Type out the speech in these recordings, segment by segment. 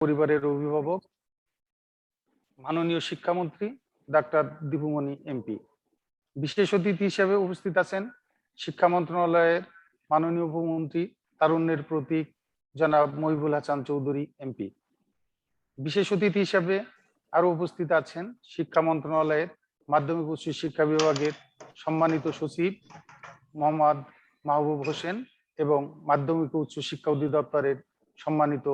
পরিবারের অভিভাবক মাননীয় শিক্ষামন্ত্রী ডাক্তার দীপুমণি এমপি, বিশেষ অতিথি হিসেবে উপস্থিত আছেন শিক্ষা মন্ত্রণালয়ের মাননীয় উপমন্ত্রী তারুণ্যের প্রতীক জনাব মহিবুল হাসান চৌধুরী এমপি। বিশেষ অতিথি হিসেবে আরো উপস্থিত আছেন শিক্ষা মন্ত্রণালয়ের মাধ্যমিক উচ্চ শিক্ষা বিভাগের সম্মানিত সচিব মোহাম্মদ মাহবুব হোসেন এবং মাধ্যমিক উচ্চ শিক্ষা অধিদপ্তরের সম্মানিত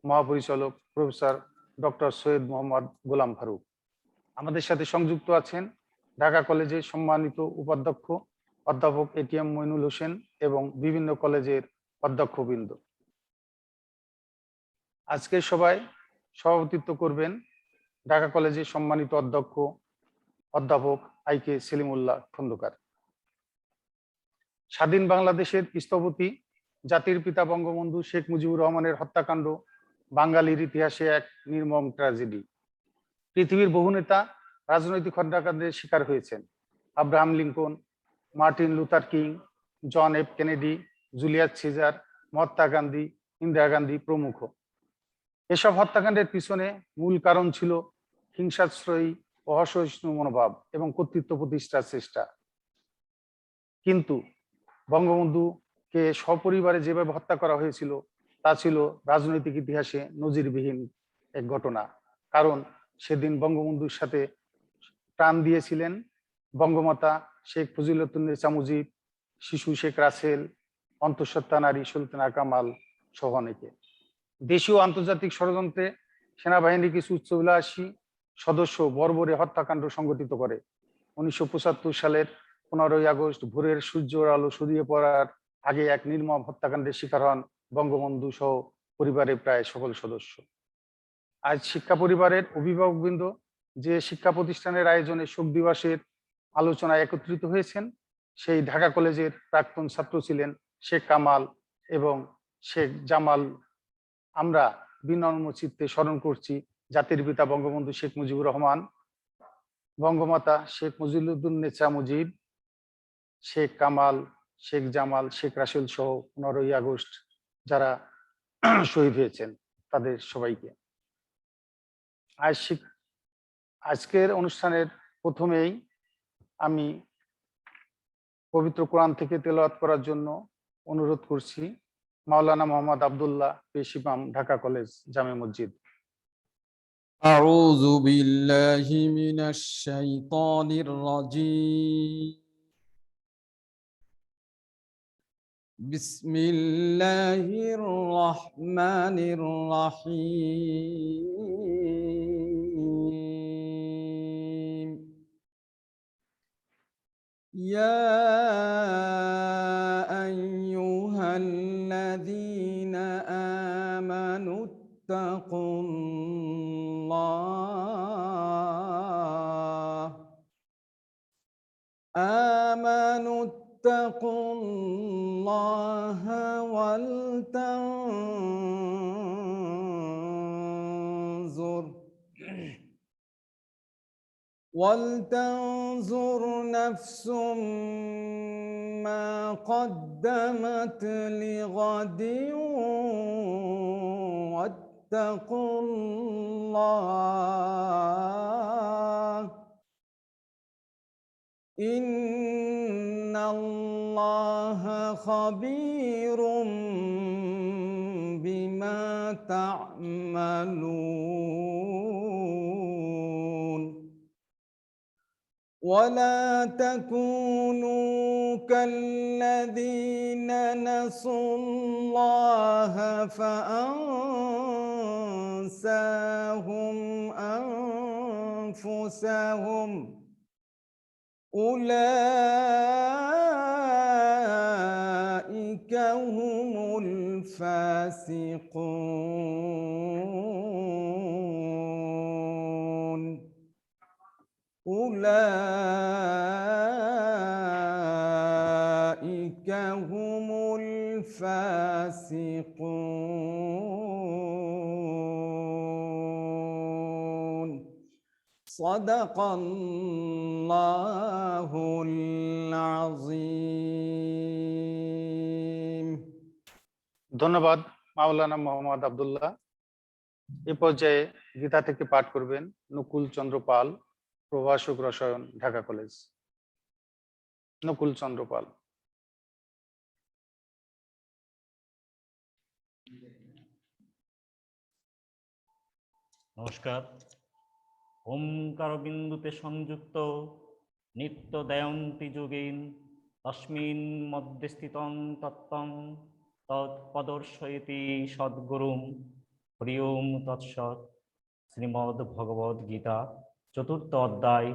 মহাপরিচালক প্রফেসর ডক্টর সৈয়দ মোহাম্মদ গোলাম ফারুক। আমাদের সাথে সংযুক্ত আছেন ঢাকা কলেজের সম্মানিত উপাধ্যক্ষ অধ্যাপক এটিএম মইনুল হোসেন এবং বিভিন্ন কলেজের অধ্যক্ষবৃন্দ। আজকের সভায় সভাপতিত্ব করবেন ঢাকা কলেজের সম্মানিত অধ্যক্ষ অধ্যাপক আইকে সেলিমুল্লাহ খন্দকার। স্বাধীন বাংলাদেশের স্থপতি জাতির পিতা বঙ্গবন্ধু শেখ মুজিবুর রহমানের হত্যাকাণ্ড বাঙালির ইতিহাসে এক নির্মম ট্র্যাজেডি। পৃথিবীর বহু নেতা রাজনৈতিক হত্যাকাণ্ডের শিকার হয়েছেন। Abraham Lincoln, Martin Luther King, John F Kennedy, Julius Caesar, Mahatma Gandhi, Indira Gandhi প্রমুখ। এসব হত্যাকাণ্ডের পিছনে মূল কারণ ছিল হিংসাশ্রয়ী ও অসহিষ্ণু মনোভাব এবং কর্তৃত্ব প্রতিষ্ঠার চেষ্টা। কিন্তু বঙ্গবন্ধুকে সপরিবারে যেভাবে হত্যা করা হয়েছিল তা ছিল রাজনৈতিক ইতিহাসে নজিরবিহীন এক ঘটনা। কারণ সেদিন বঙ্গবন্ধুর সাথে প্রাণ দিয়েছিলেন বঙ্গমাতা শেখ ফজিলাতুন্নেছা মুজিব, শিশু শেখ রাসেল, অন্তঃসত্ত্বা নারী সুলতানা কামাল সহ অনেকে। দেশীয় আন্তর্জাতিক ষড়যন্ত্রে সেনাবাহিনীর কিছু উচ্চাভিলাষী সদস্য বর্বরে হত্যাকাণ্ড সংগঠিত করে। 1975 সালের 15ই আগস্ট ভোরের সূর্যের আলো ছড়িয়ে পড়ার আগে এক নির্মম হত্যাকাণ্ডের শিকার হন বঙ্গবন্ধু সহ পরিবারের প্রায় সকল সদস্য। আজ শিক্ষা পরিবারের অভিভাবকবৃন্দ যে শিক্ষা প্রতিষ্ঠানের আয়োজনে শোক দিবসের আলোচনায় একত্রিত হয়েছেন, সেই ঢাকা কলেজের প্রাক্তন ছাত্র ছিলেন শেখ কামাল এবং শেখ জামাল। আমরা বিনম্র চিত্তে স্মরণ করছি জাতির পিতা বঙ্গবন্ধু শেখ মুজিবুর রহমান, বঙ্গমাতা শেখ মুজিবুদ্দৌলা মুজিব, শেখ কামাল, শেখ জামাল, শেখ রাসেল সহ 15ই আগস্ট যারা শহীদ হয়েছেন তাদের সবাইকে। আজকের অনুষ্ঠানের প্রথমেই আমি পবিত্র কোরআন থেকে তেলাওয়াত করার জন্য অনুরোধ করছি মাওলানা মোহাম্মদ আব্দুল্লাহ পেশ ইমাম, ঢাকা কলেজ জামে মসজিদ। أعوذ بالله من الشيطان الرجيم. بسم الله الرحمن الرحيم. يا أيها الذين آمنوا اتقوا اتقوا الله ولتنظر نفس ما قدمت لغد واتقوا الله إن الله خبير بما تعملون ولا تكونوا كالذين نسوا الله فأنساهم أنفسهم أولئك هم الفاسقون أولئك هم الفاسقون صدق الله العظيم. ধন্যবাদ মাওলানা মোহাম্মদ আব্দুল্লাহ। এ পর্যায়ে গীতা থেকে পাঠ করবেন নকুল চন্দ্র পাল, প্রভাষক রসায়ন, ঢাকা কলেজ। নকুল চন্দ্র পাল। নমস্কার। ওমকার বিন্দুতে সংযুক্ত নিত্য দয়ন্তি যোগীন তস্মিন মধ্যে স্থিতং তত্ত্বং তৎপদর্শয়তি সদ্গুরুম। হরি ওম তৎসৎ। শ্রীমদ্ ভগবদ গীতা চতুর্থ অধ্যায়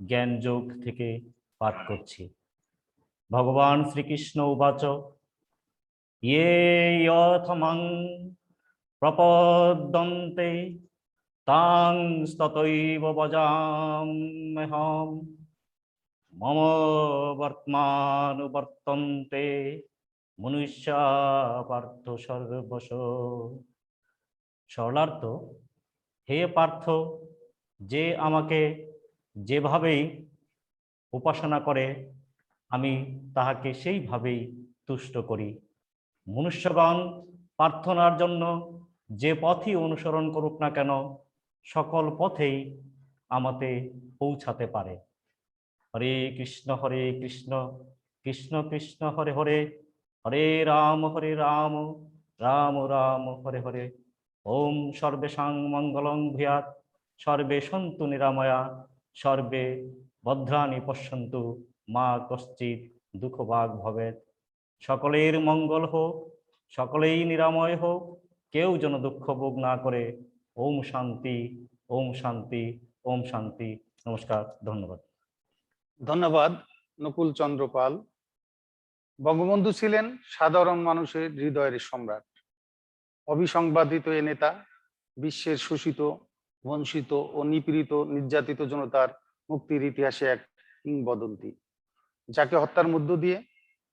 জ্ঞান যোগ থেকে পাঠ করছি। ভগবান শ্রীকৃষ্ণ উবাচ ইয়ে যথমং প্রপদ্যন্তে তাং ততৈব ভজাম্যহম মম বর্তমানুবর্তন্তে মনুষ্যা পার্থ সর্বশ। সরলার্থ, হে পার্থ, যে আমাকে যেভাবেই উপাসনা করে আমি তাহাকে সেইভাবেই তুষ্ট করি। মনুষ্যগণ প্রার্থনার জন্য যে পথই অনুসরণ করুক না কেন, সকল পথেই আমাতে পৌঁছাতে পারে। হরে কৃষ্ণ কৃষ্ণ কৃষ্ণ হরে হরে, হরে রাম রাম রাম হরে হরে। ওম সর্বেষাং মঙ্গলং ভূয়াৎ, সর্বে সন্তু নিরাময়া, সর্বে ভদ্রাণি পশ্যন্তু, মা কশ্চিৎ দুঃখভাগ ভবেৎ। সকলের মঙ্গল হোক, সকলেই নিরাময় হোক, কেউ যেন দুঃখ ভোগ না করে। ওম শান্তি, ওম শান্তি, ওম শান্তি। নমস্কার, ধন্যবাদ। ধন্যবাদ নকুল চন্দ্র পাল। বঙ্গবন্ধু ছিলেন সাধারণ মানুষের হৃদয়ের সম্রাট। অবিসংবাদিত এ নেতা বিশ্বের শোষিত, বঞ্চিত ও নিপীড়িত নির্যাতিত জনতার মুক্তির ইতিহাসে এক কিংবদন্তি, যাকে হত্যার মধ্য দিয়ে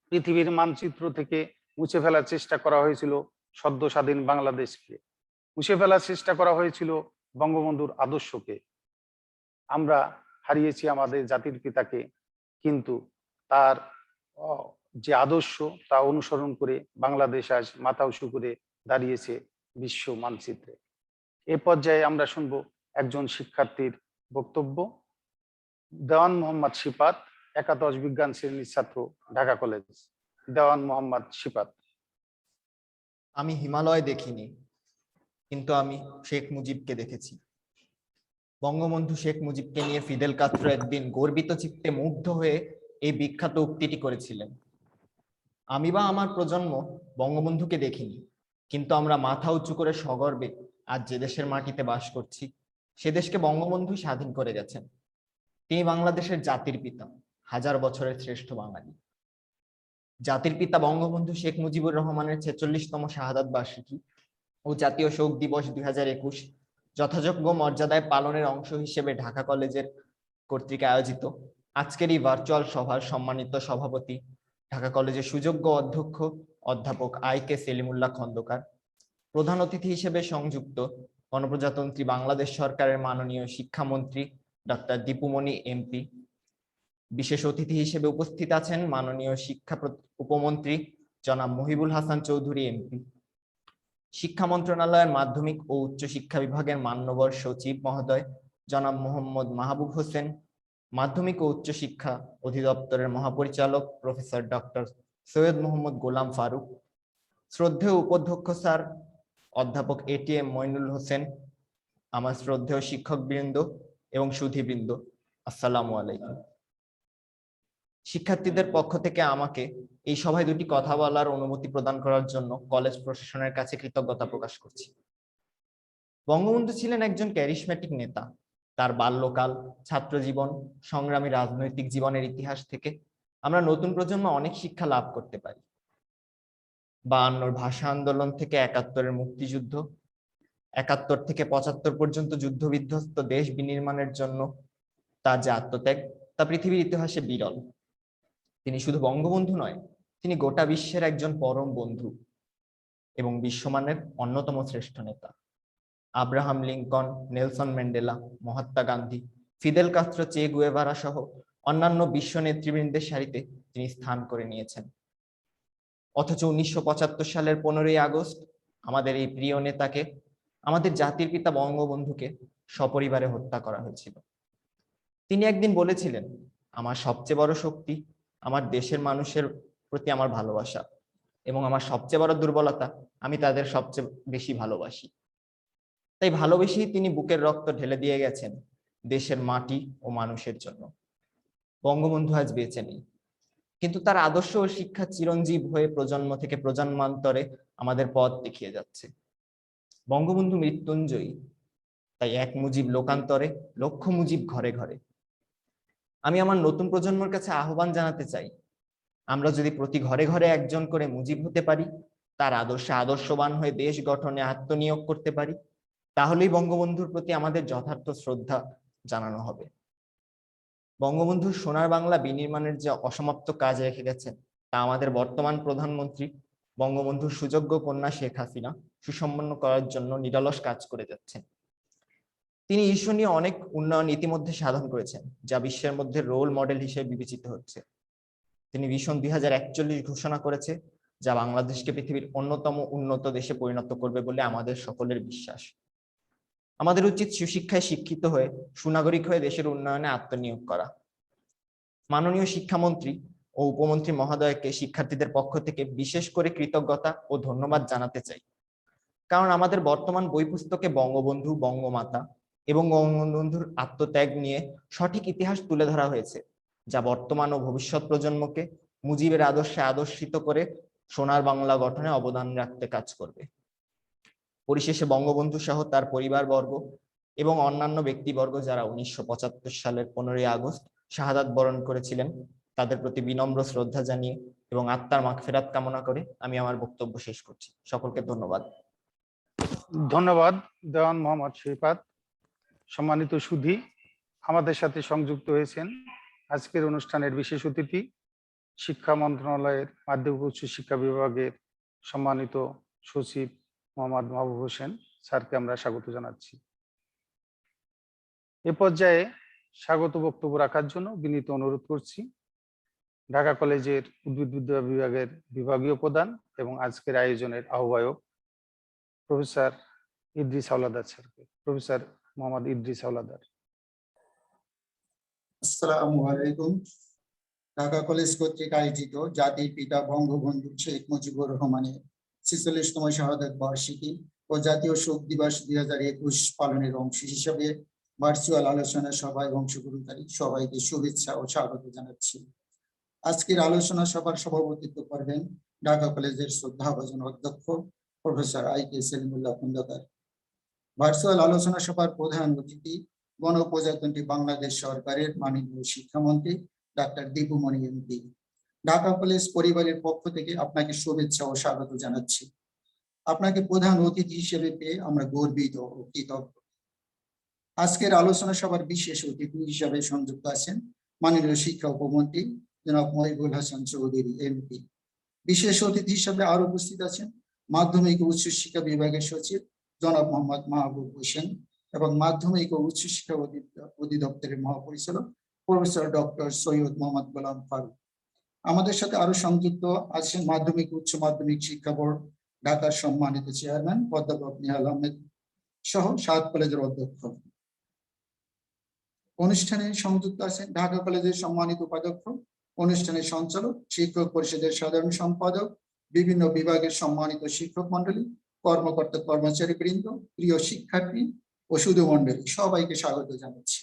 পৃথিবীর মানচিত্র থেকে মুছে ফেলার চেষ্টা করা হয়েছিল। সদ্য স্বাধীন বাংলাদেশকে মুছে ফেলার চেষ্টা করা হয়েছিল বঙ্গবন্ধুর আদর্শকে। আমরা হারিয়েছি আমাদের জাতির পিতাকে, কিন্তু তার যে আদর্শ তা অনুসরণ করে বাংলাদেশ আজ মাথা উঁচু করে দাঁড়িয়েছে বিশ্ব মানচিত্রে। এ পর্যায়ে আমরা শুনবো একজন শিক্ষার্থীর বক্তব্য। দেওয়ান মোহাম্মদ শিপাত, একাদশ বিজ্ঞান শ্রেণীর ছাত্র, ঢাকা কলেজ। দেওয়ান মোহাম্মদ শিপাত। আমি হিমালয় দেখিনি, কিন্তু আমি শেখ মুজিবকে দেখেছি। বঙ্গবন্ধু শেখ মুজিবকে নিয়ে ফিদেল কাস্ত্রো একদিন গর্বিত চিত্তে মুগ্ধ হয়ে এই বিখ্যাত উক্তিটি করেছিলেন, আমি বা আমার প্রজন্ম বঙ্গবন্ধুকে দেখিনি, কিন্তু আমরা মাথা উঁচু করে সগর্বে আজ যে দেশের মাটিতে বাস করছি, সে দেশকে বঙ্গবন্ধু স্বাধীন করে গেছেন। তিনি বাংলাদেশের জাতির পিতা, হাজার বছরের শ্রেষ্ঠ বাঙালি। জাতির পিতা বঙ্গবন্ধু শেখ মুজিবুর রহমানের 46তম শাহাদাত বার্ষিকী ও জাতীয় শোক দিবস 2021 যথাযোগ্য মর্যাদায় পালনের অংশ হিসেবে ঢাকা কলেজের কর্তৃক আয়োজিত আজকের এই ভার্চুয়াল সভার সম্মানিত সভাপতি, ঢাকা কলেজের সুযোগ্য অধ্যক্ষ অধ্যাপক IK সেলিমুল্লাহ খন্দকার, প্রধান অতিথি হিসেবে সংযুক্ত গণপ্রজাতন্ত্রী বাংলাদেশ সরকারের মাননীয় শিক্ষামন্ত্রী ডক্টর দীপুমণি MP, বিশেষ অতিথি হিসেবে উপস্থিত আছেন মাননীয় শিক্ষা উপমন্ত্রী জনাব মহিবুল হাসান চৌধুরী MP, শিক্ষা মন্ত্রণালয়ের মাধ্যমিক ও উচ্চ শিক্ষা বিভাগের মান্যবর সচিব মহোদয় জনাব মোহাম্মদ মাহবুব হোসেন, মাধ্যমিক ও উচ্চ শিক্ষা অধিদপ্তরের মহাপরিচালক প্রফেসর ডক্টর সৈয়দ মোহাম্মদ গোলাম ফারুক, শ্রদ্ধেয় উপাধ্যক্ষ স্যার অধ্যাপক ATM মইনুল হোসেন, আমার শ্রদ্ধেয় শিক্ষকবৃন্দ এবং সুধীবৃন্দ, আসসালামু আলাইকুম। শিক্ষার্থীদের পক্ষ থেকে আমাকে এই সভায় দুটি কথা বলার অনুমতি প্রদান করার জন্য কলেজ প্রশাসনের কাছে কৃতজ্ঞতা প্রকাশ করছি। বঙ্গবন্ধু ছিলেন একজন ক্যারিসম্যাটিক নেতা। তার বাল্যকাল, ছাত্র জীবন, সংগ্রামী রাজনৈতিক জীবনের ইতিহাস থেকে আমরা নতুন প্রজন্ম অনেক শিক্ষা লাভ করতে পারি। 52 ভাষা আন্দোলন থেকে 71 মুক্তিযুদ্ধ, 71 থেকে 75 পর্যন্ত যুদ্ধ বিধ্বস্ত দেশ বিনির্মাণের জন্য তার যে আত্মত্যাগ, তা পৃথিবীর ইতিহাসে বিরল। তিনি শুধু বঙ্গবন্ধু নয়, তিনি গোটা বিশ্বের একজন পরম বন্ধু এবং বিশ্বমানের অন্যতম শ্রেষ্ঠ নেতা। Abraham Lincoln, Nelson Mandela, Mahatma Gandhi, Fidel Castro, চে গুয়েভারা সহ অন্যান্য বিশ্ব নেতৃবৃন্দের সারিতে তিনি স্থান করে নিয়েছেন। অথচ 1975 সালের 15ই আগস্ট আমাদের এই প্রিয় নেতাকে আমাদের জাতির পিতা বঙ্গবন্ধুকে সপরিবারে হত্যা করা হয়েছিল। তিনি একদিন বলেছিলেন, আমার সবচেয়ে বড় শক্তি আমার দেশের মানুষের প্রতি আমার ভালোবাসা, এবং আমার সবচেয়ে বড় দুর্বলতা আমি তাদের সবচেয়ে বেশি ভালোবাসি। তাই ভালোবেসেই তিনি বুকের রক্ত ঢেলে দিয়ে গেছেন দেশের মাটি ও মানুষের জন্য। বঙ্গবন্ধু আজ বেঁচে নেই, কিন্তু তার আদর্শ ও শিক্ষা চিরঞ্জীব হয়ে প্রজন্ম থেকে প্রজন্মান্তরে আমাদের পথ দেখিয়ে যাচ্ছে। বঙ্গবন্ধু মৃত্যুঞ্জয়ী, তাই এক মুজিব লোকান্তরে, লক্ষ মুজিব ঘরে ঘরে। আমি আমার নতুন প্রজন্মের কাছে আহ্বান জানাতে চাই, আমরা যদি প্রতি ঘরে ঘরে একজন করে মুজিব হতে পারি, তার আদর্শে আদর্শবান হয়ে দেশ গঠনে আত্মনিয়োগ করতে পারি, তাহলেই বঙ্গবন্ধুর প্রতি আমাদের যথার্থ শ্রদ্ধা জানানো হবে। বঙ্গবন্ধু সোনার বাংলা বিনির্মাণের যে অসমাপ্ত কাজ রেখে গেছেন, তা আমাদের বর্তমান প্রধানমন্ত্রী বঙ্গবন্ধুর সুযোগ্য কন্যা শেখ হাসিনা সুসম্পন্ন করার জন্য নিরলস কাজ করে যাচ্ছেন। তিনি ঈর্ষণীয় অনেক উন্নয়ন ইতিমধ্যে সাধন করেছেন, যা বিশ্বের মধ্যে রোল মডেল হিসেবে বিবেচিত হচ্ছে। তিনি ভিশন 2041 ঘোষণা করেছে, যা বাংলাদেশকে পৃথিবীর অন্যতম উন্নত দেশে পরিণত করবে বলে আমাদের সকলের বিশ্বাস। আমাদের উচিত সুশিক্ষায় শিক্ষিত হয়ে সুনাগরিক হয়ে দেশের উন্নয়নে আত্মনিয়োগ করা। মাননীয় শিক্ষামন্ত্রী ও উপমন্ত্রী মহোদয়কে শিক্ষার্থীদের পক্ষ থেকে বিশেষ করে কৃতজ্ঞতা ও ধন্যবাদ জানাতে চাই, কারণ আমাদের বর্তমান বই পুস্তকে বঙ্গবন্ধু, বঙ্গমাতা এবং বঙ্গবন্ধুর আত্মত্যাগ নিয়ে সঠিক ইতিহাস তুলে ধরা হয়েছে, যা বর্তমান ও ভবিষ্যৎ প্রজন্মকে মুজিবের আদর্শে আদর্শিত করে সোনার বাংলা গঠনে অবদান রাখতে কাজ করবে। পরিশেষে বঙ্গবন্ধু সহ তার পরিবারবর্গ এবং অন্যান্য ব্যক্তিবর্গ যারা 1975 সালের 15ই আগস্ট শাহাদাত বরণ করেছিলেন, তাদের প্রতি বিনম্র শ্রদ্ধা জানিয়ে এবং আত্মার মাগফিরাত কামনা করে আমি আমার বক্তব্য শেষ করছি। সকলকে ধন্যবাদ। ধন্যবাদ দেওয়ান মোহাম্মদ শরীফাত। সম্মানিত সুধী, আমাদের সাথে সংযুক্ত হয়েছেন আজকের অনুষ্ঠানের বিশেষ অতিথি, শিক্ষা মন্ত্রণালয়ের মাধ্যমিক উচ্চ শিক্ষা বিভাগের সম্মানিত সচিব মোহাম্মদ মাহবুব হোসেন স্যারকে আমরা স্বাগত জানাচ্ছি। এ পর্যায়ে স্বাগত বক্তব্য রাখার জন্য বিনীত অনুরোধ করছি ঢাকা কলেজের উদ্ভিদবিদ্যা বিভাগের বিভাগীয় প্রধান এবং আজকের আয়োজনের আহ্বায়ক প্রফেসর ইদ্রিস হাওলাদার স্যারকে। প্রফেসর মোহাম্মদ ইদ্রিস হাওলাদার। আসসালামু আলাইকুম। ঢাকা কলেজ কর্তৃক আয়োজিত জাতির পিতা বঙ্গবন্ধু শেখ মুজিবুর রহমানের ৪৬তম শাহাদাত বার্ষিকী ও জাতীয় শোক দিবস 2021 পালনের অংশ হিসেবে ভার্চুয়াল আলোচনা সভায় অংশগ্রহণকারী সবাইকে শুভেচ্ছা ও স্বাগত জানাচ্ছি। আজকের আলোচনা সভার সভাপতিত্ব করবেন ঢাকা কলেজের শ্রদ্ধাভাজন অধ্যক্ষ প্রফেসর আই.কে. সেলিমুল্লাহ খন্দকার। ভার্চুয়াল আলোচনা সভার প্রধান অতিথি গণপ্রজাতন্ত্রী বাংলাদেশ সরকারের মাননীয় শিক্ষামন্ত্রী doctor Dipu Moni MP. Dhaka college পরিবারের পক্ষ থেকে আপনাকে শুভেচ্ছা ও স্বাগত জানাচ্ছি। আপনাকে প্রধান অতিথি হিসেবে পেয়ে আমরা গর্বিত ও কৃতজ্ঞ। আজকের আলোচনা সভার বিশেষ অতিথি হিসাবে সংযুক্ত আছেন মাননীয় শিক্ষা উপমন্ত্রী জনাব মহিবুল হাসান চৌধুরী এমপি। বিশেষ অতিথি হিসাবে আরো উপস্থিত আছেন মাধ্যমিক ও উচ্চ শিক্ষা বিভাগের সচিব জনাব মোহাম্মদ মাহবুব হোসেন এবং মাধ্যমিক ও উচ্চ শিক্ষা অধিদপ্তরের মহাপরিচালক প্রফেসর ডক্টর সৈয়দ মোহাম্মদ গোলাম ফারুক। আমাদের সাথে আরো সংযুক্ত আছেন মাধ্যমিক উচ্চ মাধ্যমিক শিক্ষা বোর্ড ঢাকার সম্মানিত চেয়ারম্যান অধ্যাপক নিহাল আহমেদ সহ 7 কলেজের অধ্যক্ষ। অনুষ্ঠানে সংযুক্ত আছেন ঢাকা কলেজের সম্মানিত উপাধ্যক্ষ, অনুষ্ঠানের সঞ্চালক, শিক্ষক পরিষদের সাধারণ সম্পাদক, বিভিন্ন বিভাগের সম্মানিত শিক্ষক মন্ডলী, কর্মকর্তা কর্মচারী বৃন্দ, প্রিয় শিক্ষার্থী ও শুধু মন্ডলী, সবাইকে স্বাগত জানাচ্ছি।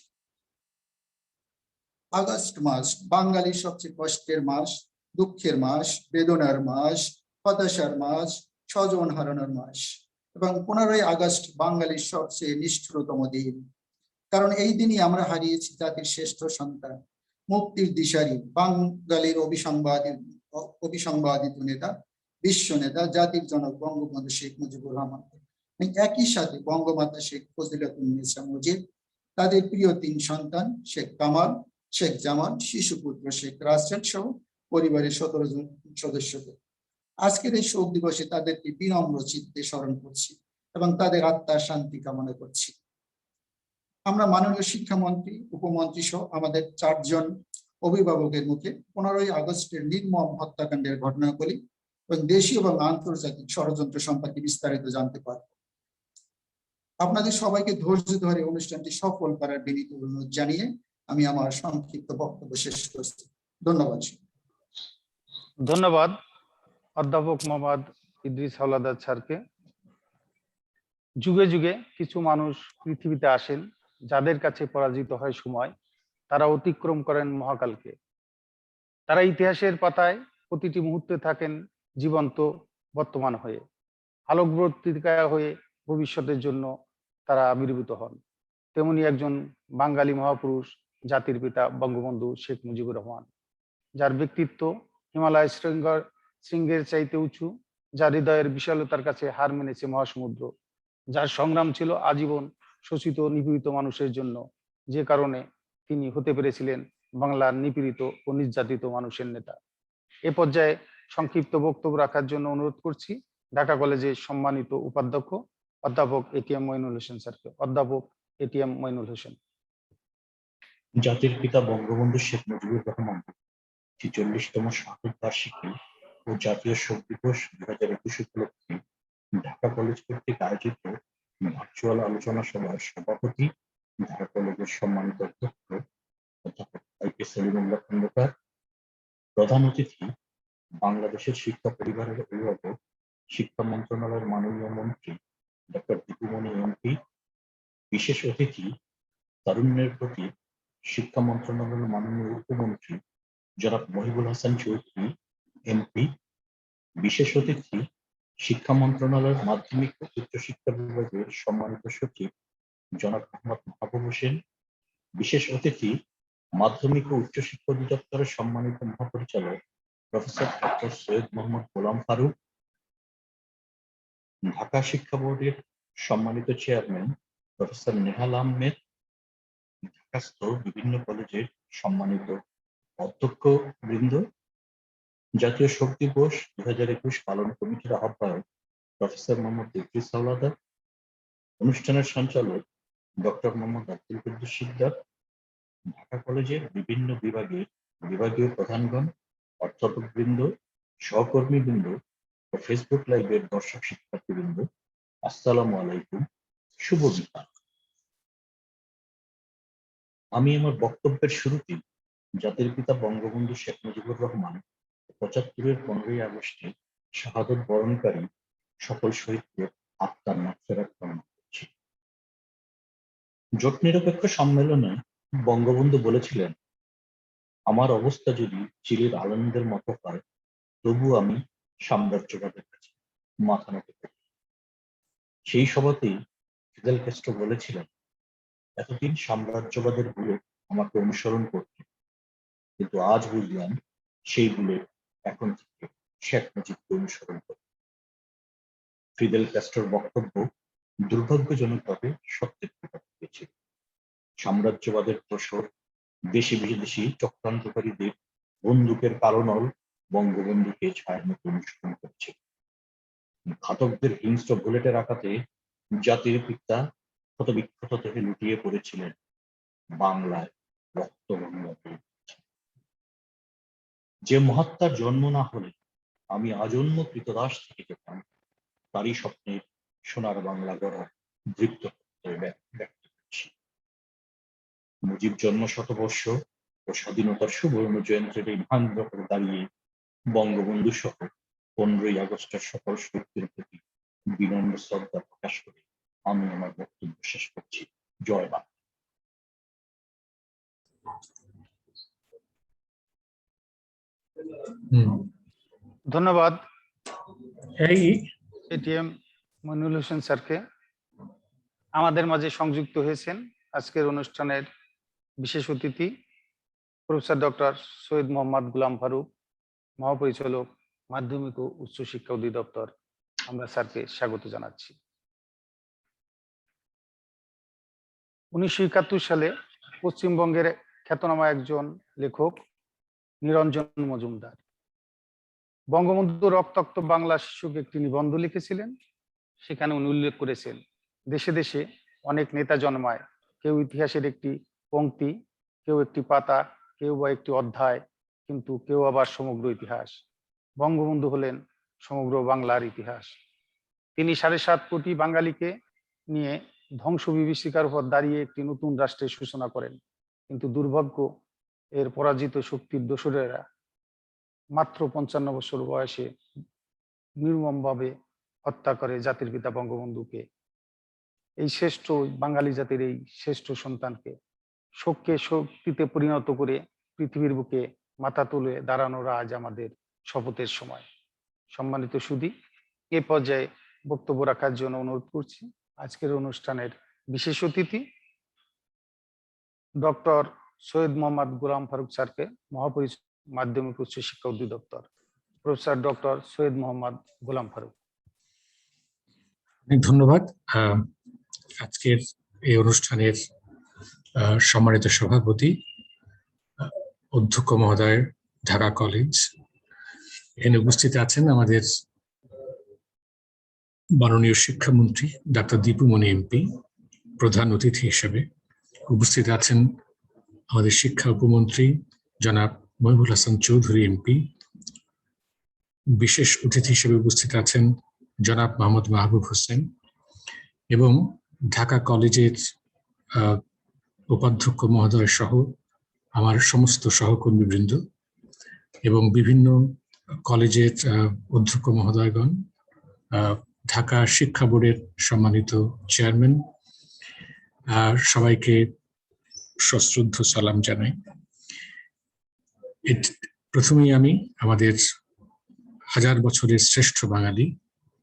আগস্ট মাস বাঙালির সবচেয়ে কষ্টের মাস, দুঃখের মাস, বেদনার মাস, হতাশার মাস, স্বজন হারানোর মাস এবং 15ই আগস্ট বাঙালির সবচেয়ে নিষ্ঠুরতম দিন। কারণ এই দিনই আমরা হারিয়েছি জাতির শ্রেষ্ঠ সন্তান, মুক্তির দিশারি, বাঙালির অবিসংবাদিত নেতা, বিশ্ব নেতা, জাতির জনক বঙ্গবন্ধু শেখ মুজিবুর রহমান। একই সাথে বঙ্গমাতা শেখ ফজিলাতুন্নেছা মুজিব, তাদের প্রিয় 3 সন্তান শেখ কামাল, শেখ জামাল, শিশুপুত্র শেখ রাসেল সহ পরিবারের 17 জন সদস্যদের আজকের এই শোক দিবসে তাদেরকে বিনম্র চিত্তে স্মরণ করছি এবং তাদের আত্মার শান্তি কামনা করছি। আমরা মাননীয় শিক্ষামন্ত্রী, উপমন্ত্রী সহ আমাদের 4 জন অভিভাবকের মুখে 15ই আগস্টের নির্মম হত্যাকাণ্ডের ঘটনাগুলি এবং দেশীয় এবং আন্তর্জাতিক ষড়যন্ত্র সম্পর্কে বিস্তারিত জানতে পারব। আপনাদের সবাইকে ধৈর্য ধরে অনুষ্ঠানটি সফল করার বিনীত অনুরোধ জানিয়ে আমি আমার সংক্ষিপ্ত বক্তব্য শেষ করছি। ধন্যবাদ। ধন্যবাদ অধ্যাপক মোহাম্মদ ইদ্রিস হাওলাদার স্যারকে। যুগে যুগে কিছু মানুষ পৃথিবীতে আসেন যাদের কাছে পরাজিত হয় সময়, তারা অতিক্রম করেন মহাকালকে। তারা ইতিহাসের পাতায় প্রতিটি মুহূর্তে থাকেন জীবন্ত বর্তমান হয়ে, আলোকবর্তিকা হয়ে ভবিষ্যতের জন্য তারা আবির্ভূত হন। তেমনি একজন বাঙালি মহাপুরুষ জাতির পিতা বঙ্গবন্ধু শেখ মুজিবুর রহমান, যার ব্যক্তিত্ব হিমালয় শৃঙ্গের চাইতে উঁচু, যার হৃদয়ের বিশালতার কাছে হার মেনেছে মহাসমুদ্র, যার সংগ্রাম ছিল আজীবন শোষিত নিপীড়িত মানুষের জন্য, যে কারণে তিনি হতে পেরেছিলেন বাংলার নিপীড়িত ও নির্যাতিত মানুষের নেতা। এ পর্যায়ে সংক্ষিপ্ত বক্তব্য রাখার জন্য অনুরোধ করছি ঢাকা কলেজের সম্মানিত উপাধ্যক্ষ অধ্যাপক এটিএম মইনুল হোসেন স্যারকে। অধ্যাপক এটিএম মইনুল হোসেন। জাতির পিতা বঙ্গবন্ধু শেখ মুজিবুর রহমান ৪৪তম শাহাদত বার্ষিকী ও জাতীয় শোক দিবস ২০২১ উপলক্ষে ঢাকা কলেজ কর্তৃক আয়োজিত ভার্চুয়াল আলোচনা সভার সভাপতি ঢাকা কলেজের সম্মানিত অধ্যক্ষ অধ্যাপক আই.কে. সলিমুল্লাহ খন্দকার, প্রধান অতিথি বাংলাদেশের শিক্ষা পরিবারের অভিভাবক শিক্ষা মন্ত্রণালয়ের মাননীয় মন্ত্রী ডক্টর দীপুমণি এমপি, বিশেষ অতিথি তারুণ্যের প্রতি শিক্ষা মন্ত্রণালয়ের মাননীয় উপমন্ত্রী জনাব মহিবুল হাসান চৌধুরী এমপি, বিশেষ অতিথি শিক্ষা মন্ত্রণালয়ের মাধ্যমিক ও উচ্চশিক্ষা বিভাগের সম্মানিত সচিব জনাব মোহাম্মদ মাহবুব হোসেন, বিশেষ অতিথি মাধ্যমিক ও উচ্চশিক্ষা অধিদপ্তরের সম্মানিত মহাপরিচালক প্রফেসর ডক্টর সৈয়দ মোহাম্মদ গোলাম ফারুক, ঢাকা শিক্ষা বোর্ডের সম্মানিত চেয়ারম্যান প্রফেসর নেহাল আহমেদ, ঢাকাস্থ বিভিন্ন কলেজের সম্মানিত অধ্যক্ষ বৃন্দ, জাতীয় শোক দিবস ২০২১ পালন কমিটির আহ্বায়ক প্রফেসর মোহাম্মদ ইদ্রিস হাওলাদার, অনুষ্ঠানের সঞ্চালক ডক্টর মোহাম্মদ আব্দুল কুদ্দুস সিকদার, ঢাকা কলেজের বিভিন্ন বিভাগের বিভাগীয় প্রধানগণ, অধ্যাপকবৃন্দ, সহকর্মীবৃন্দ ও ফেসবুক লাইভের দর্শক শিক্ষার্থীবৃন্দ, আসসালামু আলাইকুম, শুভ বিকাল। আমি আমার বক্তব্যের শুরুতে জাতির পিতা বঙ্গবন্ধু শেখ মুজিবুর রহমান ৭৫-এর ১৫ই আগস্টে শাহাদত বরণকারী সকল শহীদদের আত্মার মাগফিরাত কামনা করছি। জোট নিরপেক্ষ সম্মেলনে বঙ্গবন্ধু বলেছিলেন, আমার অবস্থা যদি চিলির আনন্দের মতো হয়, তবু আমি সাম্রাজ্যবাদের কাছে মাথা নত করি। সেই সভাতেই ফিদেল ক্যাস্ট্রো বলেছিলেন, এতদিন সাম্রাজ্যবাদের বুলেট আমাকে অনুসরণ করত, কিন্তু আজ বুঝলাম সেই বুলেট এখন থেকে শেখ মুজিবকে অনুসরণ করে। ফিদেল ক্যাস্ট্রোর বক্তব্য দুর্ভাগ্যজনকভাবে সত্যের প্রকাশ পেয়েছে। সাম্রাজ্যবাদের প্রসর দেশি বিদেশি চক্রান্তকারীদের বন্দুকের কারণল বঙ্গবন্ধুকে ছায়ার মতো অনুসরণ করছে। ঘাতকদের হিংস্র বুলেটের আঘাতে জাতির পিতা ক্ষতবিক্ষত থেকে লুটিয়ে পড়েছিলেন, বাংলায় রক্ত গঙ্গা বয়ে যাচ্ছে। যে মহাত্মার জন্ম না হলে আমি আজন্ম কৃতদাস থেকে যেতাম, তারই স্বপ্নের সোনার বাংলা গড়ার দৃপ্ত ব্যক্ত করছি। মুজিব জন্ম শতবর্ষ ও স্বাধীনতার সুবর্ণ জয়ন্তীর এই ভাঙড়ে দাঁড়িয়ে বঙ্গবন্ধু সহ 15ই আগস্টের সকল শহীদদের প্রতি বিনম্র শ্রদ্ধা প্রকাশ করে আমি আমার বক্তব্য শেষ করছি। জয় বাংলা। ধন্যবাদ এই এটিএম মইনুল হোসেন স্যারকে। আমাদের মাঝে সংযুক্ত হয়েছেন আজকের অনুষ্ঠানের বিশেষ অতিথি প্রফেসর ডক্টর সৈয়দ মোহাম্মদ গোলাম ফারুক, মহাপরিচালক মাধ্যমিক ও উচ্চশিক্ষা অধিদপ্তর। আমরা স্যারকে স্বাগত জানাচ্ছি। 1971 সালে পশ্চিমবঙ্গের খ্যাতনামা একজন লেখক নিরঞ্জন মজুমদার বঙ্গবন্ধু রক্তাক্ত বাংলা শীর্ষক একটি নিবন্ধ লিখেছিলেন। সেখানে উনি উল্লেখ করেছেন, দেশে দেশে অনেক নেতা জন্মায়, কেউ ইতিহাসের একটি পংক্তি, কেউ একটি পাতা, কেউ বা একটি অধ্যায়, কিন্তু কেউ আবার সমগ্র ইতিহাস। বঙ্গবন্ধু হলেন সমগ্র বাংলার ইতিহাস। তিনি 7.5 কোটি বাঙালিকে নিয়ে ধ্বংস বিভীষিকার উপর দাঁড়িয়ে একটি নতুন রাষ্ট্রের সূচনা করেন। কিন্তু দুর্ভাগ্য, এর পরাজিত শক্তির দোসরেরা মাত্র 55 বছর বয়সে নির্মমভাবে হত্যা করে জাতির পিতা বঙ্গবন্ধুকে। এই শ্রেষ্ঠ বাঙালি জাতির এই শ্রেষ্ঠ সন্তানকে শোককে শক্তিতে পরিণত করে পৃথিবীর বুকে মাথা তুলে দাঁড়ানোর আজ আমাদের শপথের সময়। সম্মানিত সুধী, এ পর্যায়ে বক্তব্য রাখার জন্য অনুরোধ করছি আজকের অনুষ্ঠানের বিশেষ অতিথি ডক্টর সৈয়দ মোহাম্মদ গোলাম ফারুক স্যারকে, মহাপরিচালক মাধ্যমিক উচ্চ শিক্ষা অধিদপ্তর, প্রফেসর ডক্টর সৈয়দ মোহাম্মদ গোলাম ফারুক। অনেক ধন্যবাদ। আজকের এই অনুষ্ঠানের সম্মানিত সভাপতি অধ্যক্ষ মহোদয়, ঢাকা কলেজ, এখানে উপস্থিত আছেন আমাদের মাননীয় শিক্ষামন্ত্রী ডাক্তার দীপু মনি এমপি প্রধান অতিথি হিসেবে, উপস্থিত আছেন আমাদের শিক্ষা উপমন্ত্রী জনাব মহিবুল হাসান চৌধুরী এমপি, বিশেষ অতিথি হিসেবে উপস্থিত আছেন জনাব মোহাম্মদ মাহবুব হোসেন এবং ঢাকা কলেজের উপাধ্যক্ষ মহোদয় সহ আমার সমস্ত সহকর্মীবৃন্দ এবং বিভিন্ন কলেজের অধ্যক্ষ মহোদয়গণ, ঢাকা শিক্ষা বোর্ডের সম্মানিত চেয়ারম্যান, সবাইকে সশ্রদ্ধ সালাম জানাই। প্রথমেই আমি আমাদের হাজার বছরের শ্রেষ্ঠ বাঙালি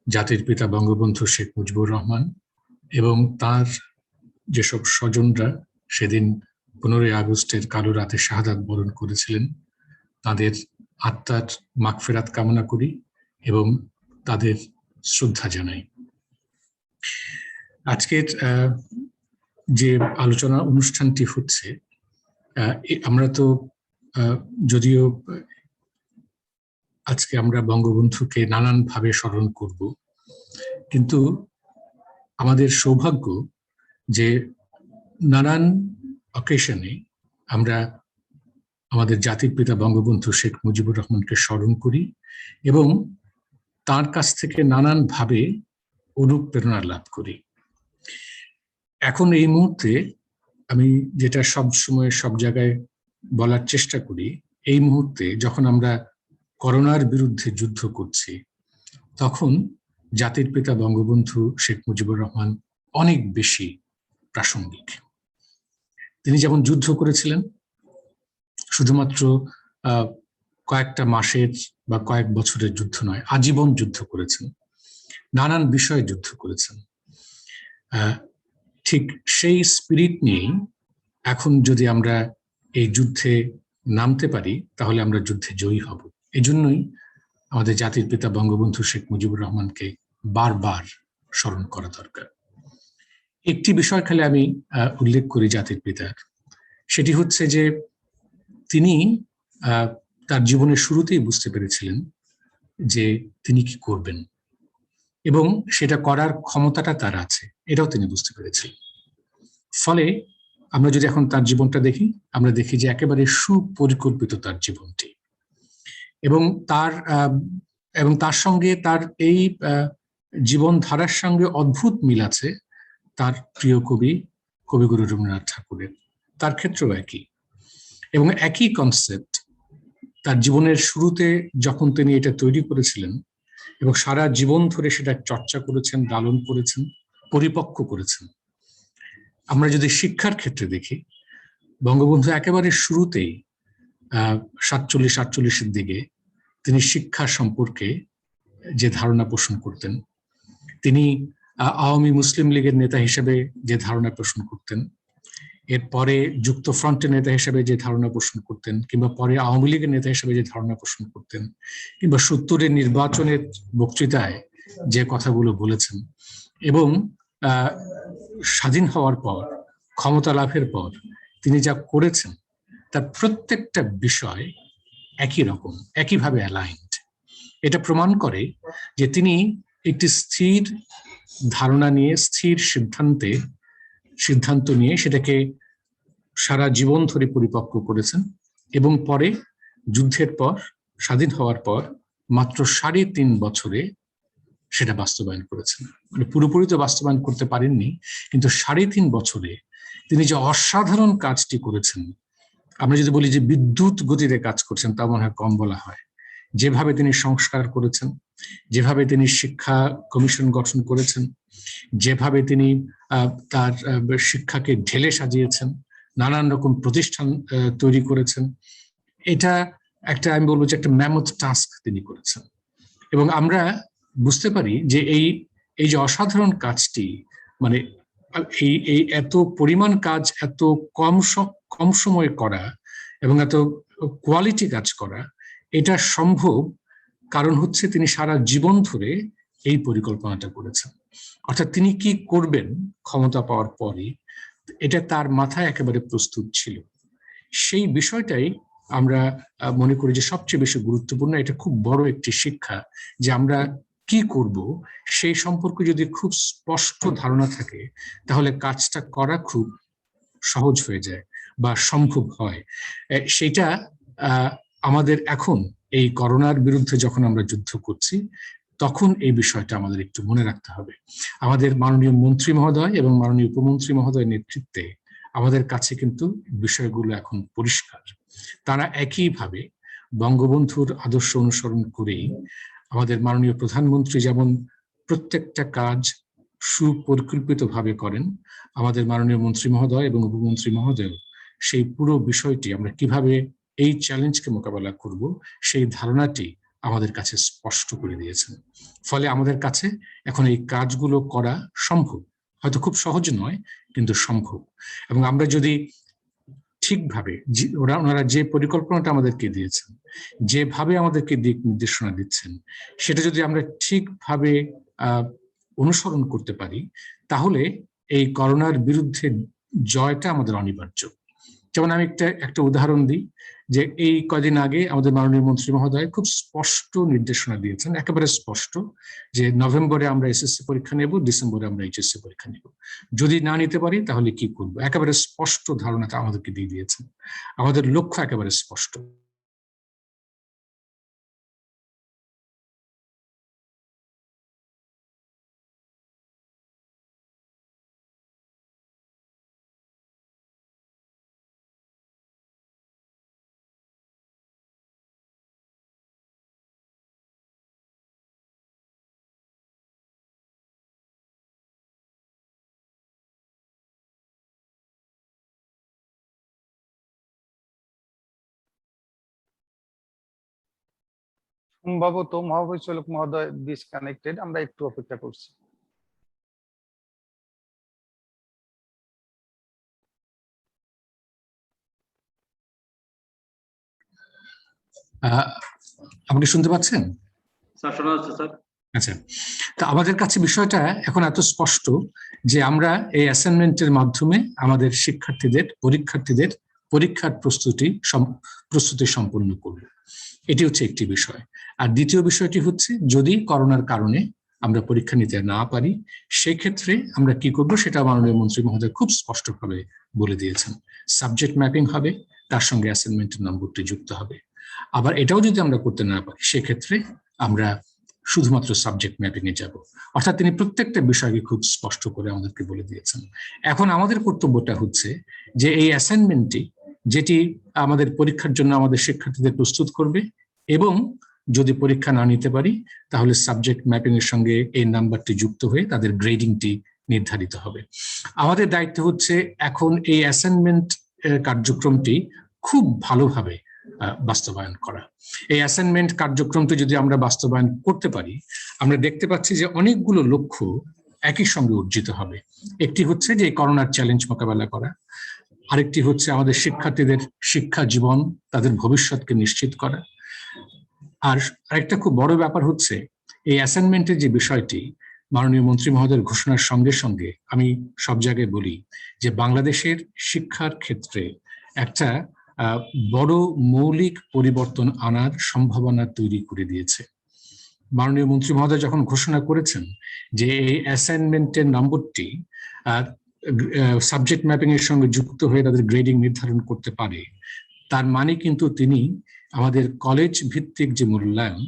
জাতির পিতা বঙ্গবন্ধু শেখ মুজিবুর রহমান এবং তার যেসব স্বজনরা সেদিন 15ই আগস্টের কালো রাতে শাহাদাত বরণ করেছিলেন, তাদের আত্মার মাগফিরাত কামনা করি এবং তাদের শ্রদ্ধা জানাই। আজকের যে আলোচনা অনুষ্ঠানটি হচ্ছে, আমরা তো যদিও আজকে আমরা বঙ্গবন্ধুকে নানানভাবে স্মরণ করব, কিন্তু আমাদের সৌভাগ্য যে নানান অকেশনে আমরা আমাদের জাতির পিতা বঙ্গবন্ধু শেখ মুজিবুর রহমানকে স্মরণ করি এবং তার কাছ থেকে নানানভাবে অনুপ্রেরণা লাভ করি। এখন এই মুহূর্তে আমি যেটা সব সময় সব জায়গায় বলার চেষ্টা করি, এই মুহূর্তে যখন আমরা করোনার বিরুদ্ধে যুদ্ধ করছি, তখন জাতির পিতা বঙ্গবন্ধু শেখ মুজিবুর রহমান অনেক বেশি প্রাসঙ্গিক। তিনি যেমন যুদ্ধ করেছিলেন, শুধুমাত্র কয়েকটা মাসের বা কয়েক বছরের যুদ্ধ নয়, আজীবন যুদ্ধ করেছেন, নানান বিষয়ে যুদ্ধ করেছেন। ঠিক সেই স্পিরিট নিয়েই এখন যদি আমরা এই যুদ্ধে নামতে পারি, তাহলে আমরা যুদ্ধে জয়ী হব। এজন্যই আমাদের জাতির পিতা বঙ্গবন্ধু শেখ মুজিবুর রহমানকে বারবার স্মরণ করা দরকার। একটি বিষয় খালি আমি উল্লেখ করি জাতির পিতার, সেটি হচ্ছে যে তিনি তার জীবনের শুরুতেই বুঝতে পেরেছিলেন যে তিনি কি করবেন এবং সেটা করার ক্ষমতাটা তার আছে, এটাও তিনি বুঝতে পেরেছিলেন। ফলে আমরা যদি এখন তার জীবনটা দেখি, আমরা দেখি যে একেবারে সুপরিকল্পিত তার জীবনটি, এবং তার সঙ্গে তার এই জীবনধারার সঙ্গে অদ্ভুত মিল আছে তার প্রিয় কবিগুরু রবীন্দ্রনাথ ঠাকুরের। তার ক্ষেত্রেও একই, এবং একই কনসেপ্ট তার জীবনের শুরুতে যখন তিনি এটা তৈরি করেছিলেন এবং সারা জীবন ধরে সেটা চর্চা করেছেন, লালন করেছেন, পরিপক্ক করেছেন। আমরা যদি শিক্ষার ক্ষেত্রে দেখি, বঙ্গবন্ধু একেবারে শুরুতেই 47-48-এর দিকে তিনি শিক্ষা সম্পর্কে যে ধারণা পোষণ করতেন, তিনি আওয়ামী মুসলিম লীগের নেতা হিসেবে যে ধারণা পোষণ করতেন, এরপরে যুক্ত ফ্রন্টের নেতা হিসেবে যে ধারণা পোষণ করতেন, কিংবা পরে আওয়ামী লীগের নেতা হিসেবে যে ধারণা পোষণ করতেন, কিংবা 70-এর নির্বাচনের বক্তৃতায় যে কথাগুলো বলেছেন, এবং স্বাধীন হওয়ার পর, ক্ষমতা লাভের পর তিনি যা করেছেন, তার প্রত্যেকটা বিষয় একই রকম, একইভাবে অ্যালাইনড। এটা প্রমাণ করে যে তিনি একটি স্থির ধারণা নিয়ে, স্থির সিদ্ধান্ত নিয়ে সেটাকে সারা জীবন ধরে পরিপক্ক করেছেন, এবং পরে যুদ্ধের পর, স্বাধীন হওয়ার পর মাত্র 3.5 বছরে সেটা বাস্তবায়ন করেছেন। মানে পুরোপুরি তো বাস্তবায়ন করতে পারেননি, কিন্তু 3.5 বছরে তিনি যে অসাধারণ কাজটি করেছেন, আমরা যদি বলি যে বিদ্যুৎ গতিতে কাজ করছেন, তা মনে হয় কম বলা হয়। যেভাবে তিনি সংস্কার করেছেন, যেভাবে তিনি শিক্ষা কমিশন গঠন করেছেন, যেভাবে তিনি তার শিক্ষাকে ঢেলে সাজিয়েছেন, নানান রকম প্রতিষ্ঠান তৈরি করেছেন, এটা একটা, আমি বলবো যে একটা ম্যামথ টাস্ক তিনি করেছেন। এবং আমরা বুঝতে পারি যে এই যে অসাধারণ কাজটি, মানে এই এত পরিমাণ কাজ এত কম সময়ে করা এবং এত কোয়ালিটি কাজ করা, এটা সম্ভব কারণ হচ্ছে তিনি সারা জীবন ধরে এই পরিকল্পনাটা করেছেন। অর্থাৎ তিনি কি করবেন ক্ষমতা পাওয়ার পরে, এটা তার মাথায় একেবারে প্রস্তুত ছিল। সেই বিষয়টাই আমরা মনে করি যে সবচেয়ে বেশি গুরুত্বপূর্ণ। এটা খুব বড় একটি শিক্ষা যে আমরা কি করব সেই সম্পর্কে যদি খুব স্পষ্ট ধারণা থাকে, তাহলে কাজটা করা খুব সহজ হয়ে যায় বা সম্ভব হয়। সেটা আমাদের এখন এই করোনার বিরুদ্ধে যখন আমরা যুদ্ধ করছি, তখন এই বিষয়টা আমাদের একটু মনে রাখতে হবে। আমাদের মাননীয় মন্ত্রী মহোদয় এবং মাননীয় উপমন্ত্রী মহোদয়ের নেতৃত্বে আমাদের কাছে কিন্তু বিষয়গুলো এখন পরিষ্কার। তারা একইভাবে বঙ্গবন্ধুর আদর্শ অনুসরণ করেই আমাদের মাননীয় প্রধানমন্ত্রী যেমন প্রত্যেকটা কাজ সুপরিকল্পিতভাবে করেন, আমাদের মাননীয় মন্ত্রী মহোদয় এবং উপমন্ত্রী মহোদয় সেই পুরো বিষয়টি আমরা কিভাবে এই চ্যালেঞ্জকে মোকাবেলা করব সেই ধারণাটি আমাদের কাছে স্পষ্ট করে দিয়েছেন। ফলে আমাদের কাছে এখন এই কাজগুলো করা সম্ভব, হয়তো খুব সহজ নয়, কিন্তু সম্ভব। এবং আমরা যদি ঠিকভাবে ওনারা যে পরিকল্পনাটা আমাদেরকে দিয়েছেন, যেভাবে আমাদেরকে দিক নির্দেশনা দিচ্ছেন, সেটা যদি আমরা ঠিকভাবে অনুসরণ করতে পারি, তাহলে এই করোনার বিরুদ্ধে জয়টা আমাদের অনিবার্য। যেমন আমি একটা উদাহরণ দিই, যে এই কদিন আগে আমাদের মাননীয় মন্ত্রী মহোদয় খুব স্পষ্ট নির্দেশনা দিয়েছেন, একেবারে স্পষ্ট, যে নভেম্বরে আমরা এসএসসি পরীক্ষা নেব, ডিসেম্বরে আমরা এইচএসসি পরীক্ষা নেব। যদি না নিতে পারি তাহলে কি করব, একেবারে স্পষ্ট ধারণাটা আমাদেরকে দিয়ে দিয়েছেন। আমাদের লক্ষ্য একেবারে স্পষ্ট। সম্ভবত মহাপরিচালক মহোদয় ডিসকানেক্টেড, আমরা একটু অপেক্ষা করছি। আপনি শুনতে পাচ্ছেন? স্যার শোনা যাচ্ছে স্যার। আচ্ছা, তা আমাদের কাছে বিষয়টা এখন এত স্পষ্ট যে আমরা এই অ্যাসাইনমেন্টের মাধ্যমে আমাদের পরীক্ষার্থীদের পরীক্ষার প্রস্তুতি সম্পন্ন করব। এটি হচ্ছে একটি বিষয়। আর দ্বিতীয় বিষয়টি হচ্ছে, যদি করোনার কারণে আমরা পরীক্ষা নিতে না পারি, সেক্ষেত্রে আমরা কি করব সেটা মাননীয় মন্ত্রী মহোদয় খুব স্পষ্টভাবে বলে দিয়েছেন। সাবজেক্ট ম্যাপিং হবে, তার সঙ্গে অ্যাসাইনমেন্টের নম্বরটি যুক্ত হবে। আবার এটাও যদি আমরা করতে না পারি, সেক্ষেত্রে আমরা শুধুমাত্র সাবজেক্ট ম্যাপিং এ যাব। অর্থাৎ তিনি প্রত্যেকটা বিষয়কে খুব স্পষ্ট করে আমাদেরকে বলে দিয়েছেন। এখন আমাদের কর্তব্যটা হচ্ছে যে এই অ্যাসাইনমেন্টটি, যেটি আমাদের পরীক্ষার জন্য আমাদের শিক্ষার্থীদের প্রস্তুত করবে, এবং যদি পরীক্ষা না নিতে পারি তাহলে সাবজেক্ট ম্যাপিং এর সঙ্গে এই নাম্বারটি যুক্ত হয়ে তাদের গ্রেডিংটি নির্ধারিত হবে। আমাদের দায়িত্ব হচ্ছে এখন এই অ্যাসাইনমেন্ট কার্যক্রমটি খুব ভালোভাবে বাস্তবায়ন করা। এই অ্যাসাইনমেন্ট কার্যক্রমটি যদি আমরা বাস্তবায়ন করতে পারি, আমরা দেখতে পাচ্ছি যে অনেকগুলো লক্ষ্য একই সঙ্গে অর্জিত হবে। একটি হচ্ছে যে করোনার চ্যালেঞ্জ মোকাবেলা করা, আরেকটি হচ্ছে আমাদের শিক্ষার্থীদের শিক্ষা জীবন, তাদের ভবিষ্যৎকে নিশ্চিত করা। আর আরেকটা খুব বড় ব্যাপার হচ্ছে এই অ্যাসাইনমেন্টের যে বিষয়টি, মাননীয় মন্ত্রী মহোদয়ের ঘোষণার সঙ্গে সঙ্গে আমি সব জায়গায় বলি যে বাংলাদেশের শিক্ষার ক্ষেত্রে একটা বড় মৌলিক পরিবর্তন আনার সম্ভাবনা তৈরি করে দিয়েছে। মাননীয় মন্ত্রী মহোদয় যখন ঘোষণা করেছেন যে এই অ্যাসাইনমেন্টের নম্বরটি সাবজেক্ট ম্যাপিং এর সঙ্গে যুক্ত হয়ে তাদের গ্রেডিং নির্ধারণ করতে পারে, তার মানে কিন্তু তিনি আমাদের কলেজ ভিত্তিক যে মূল্যায়ন,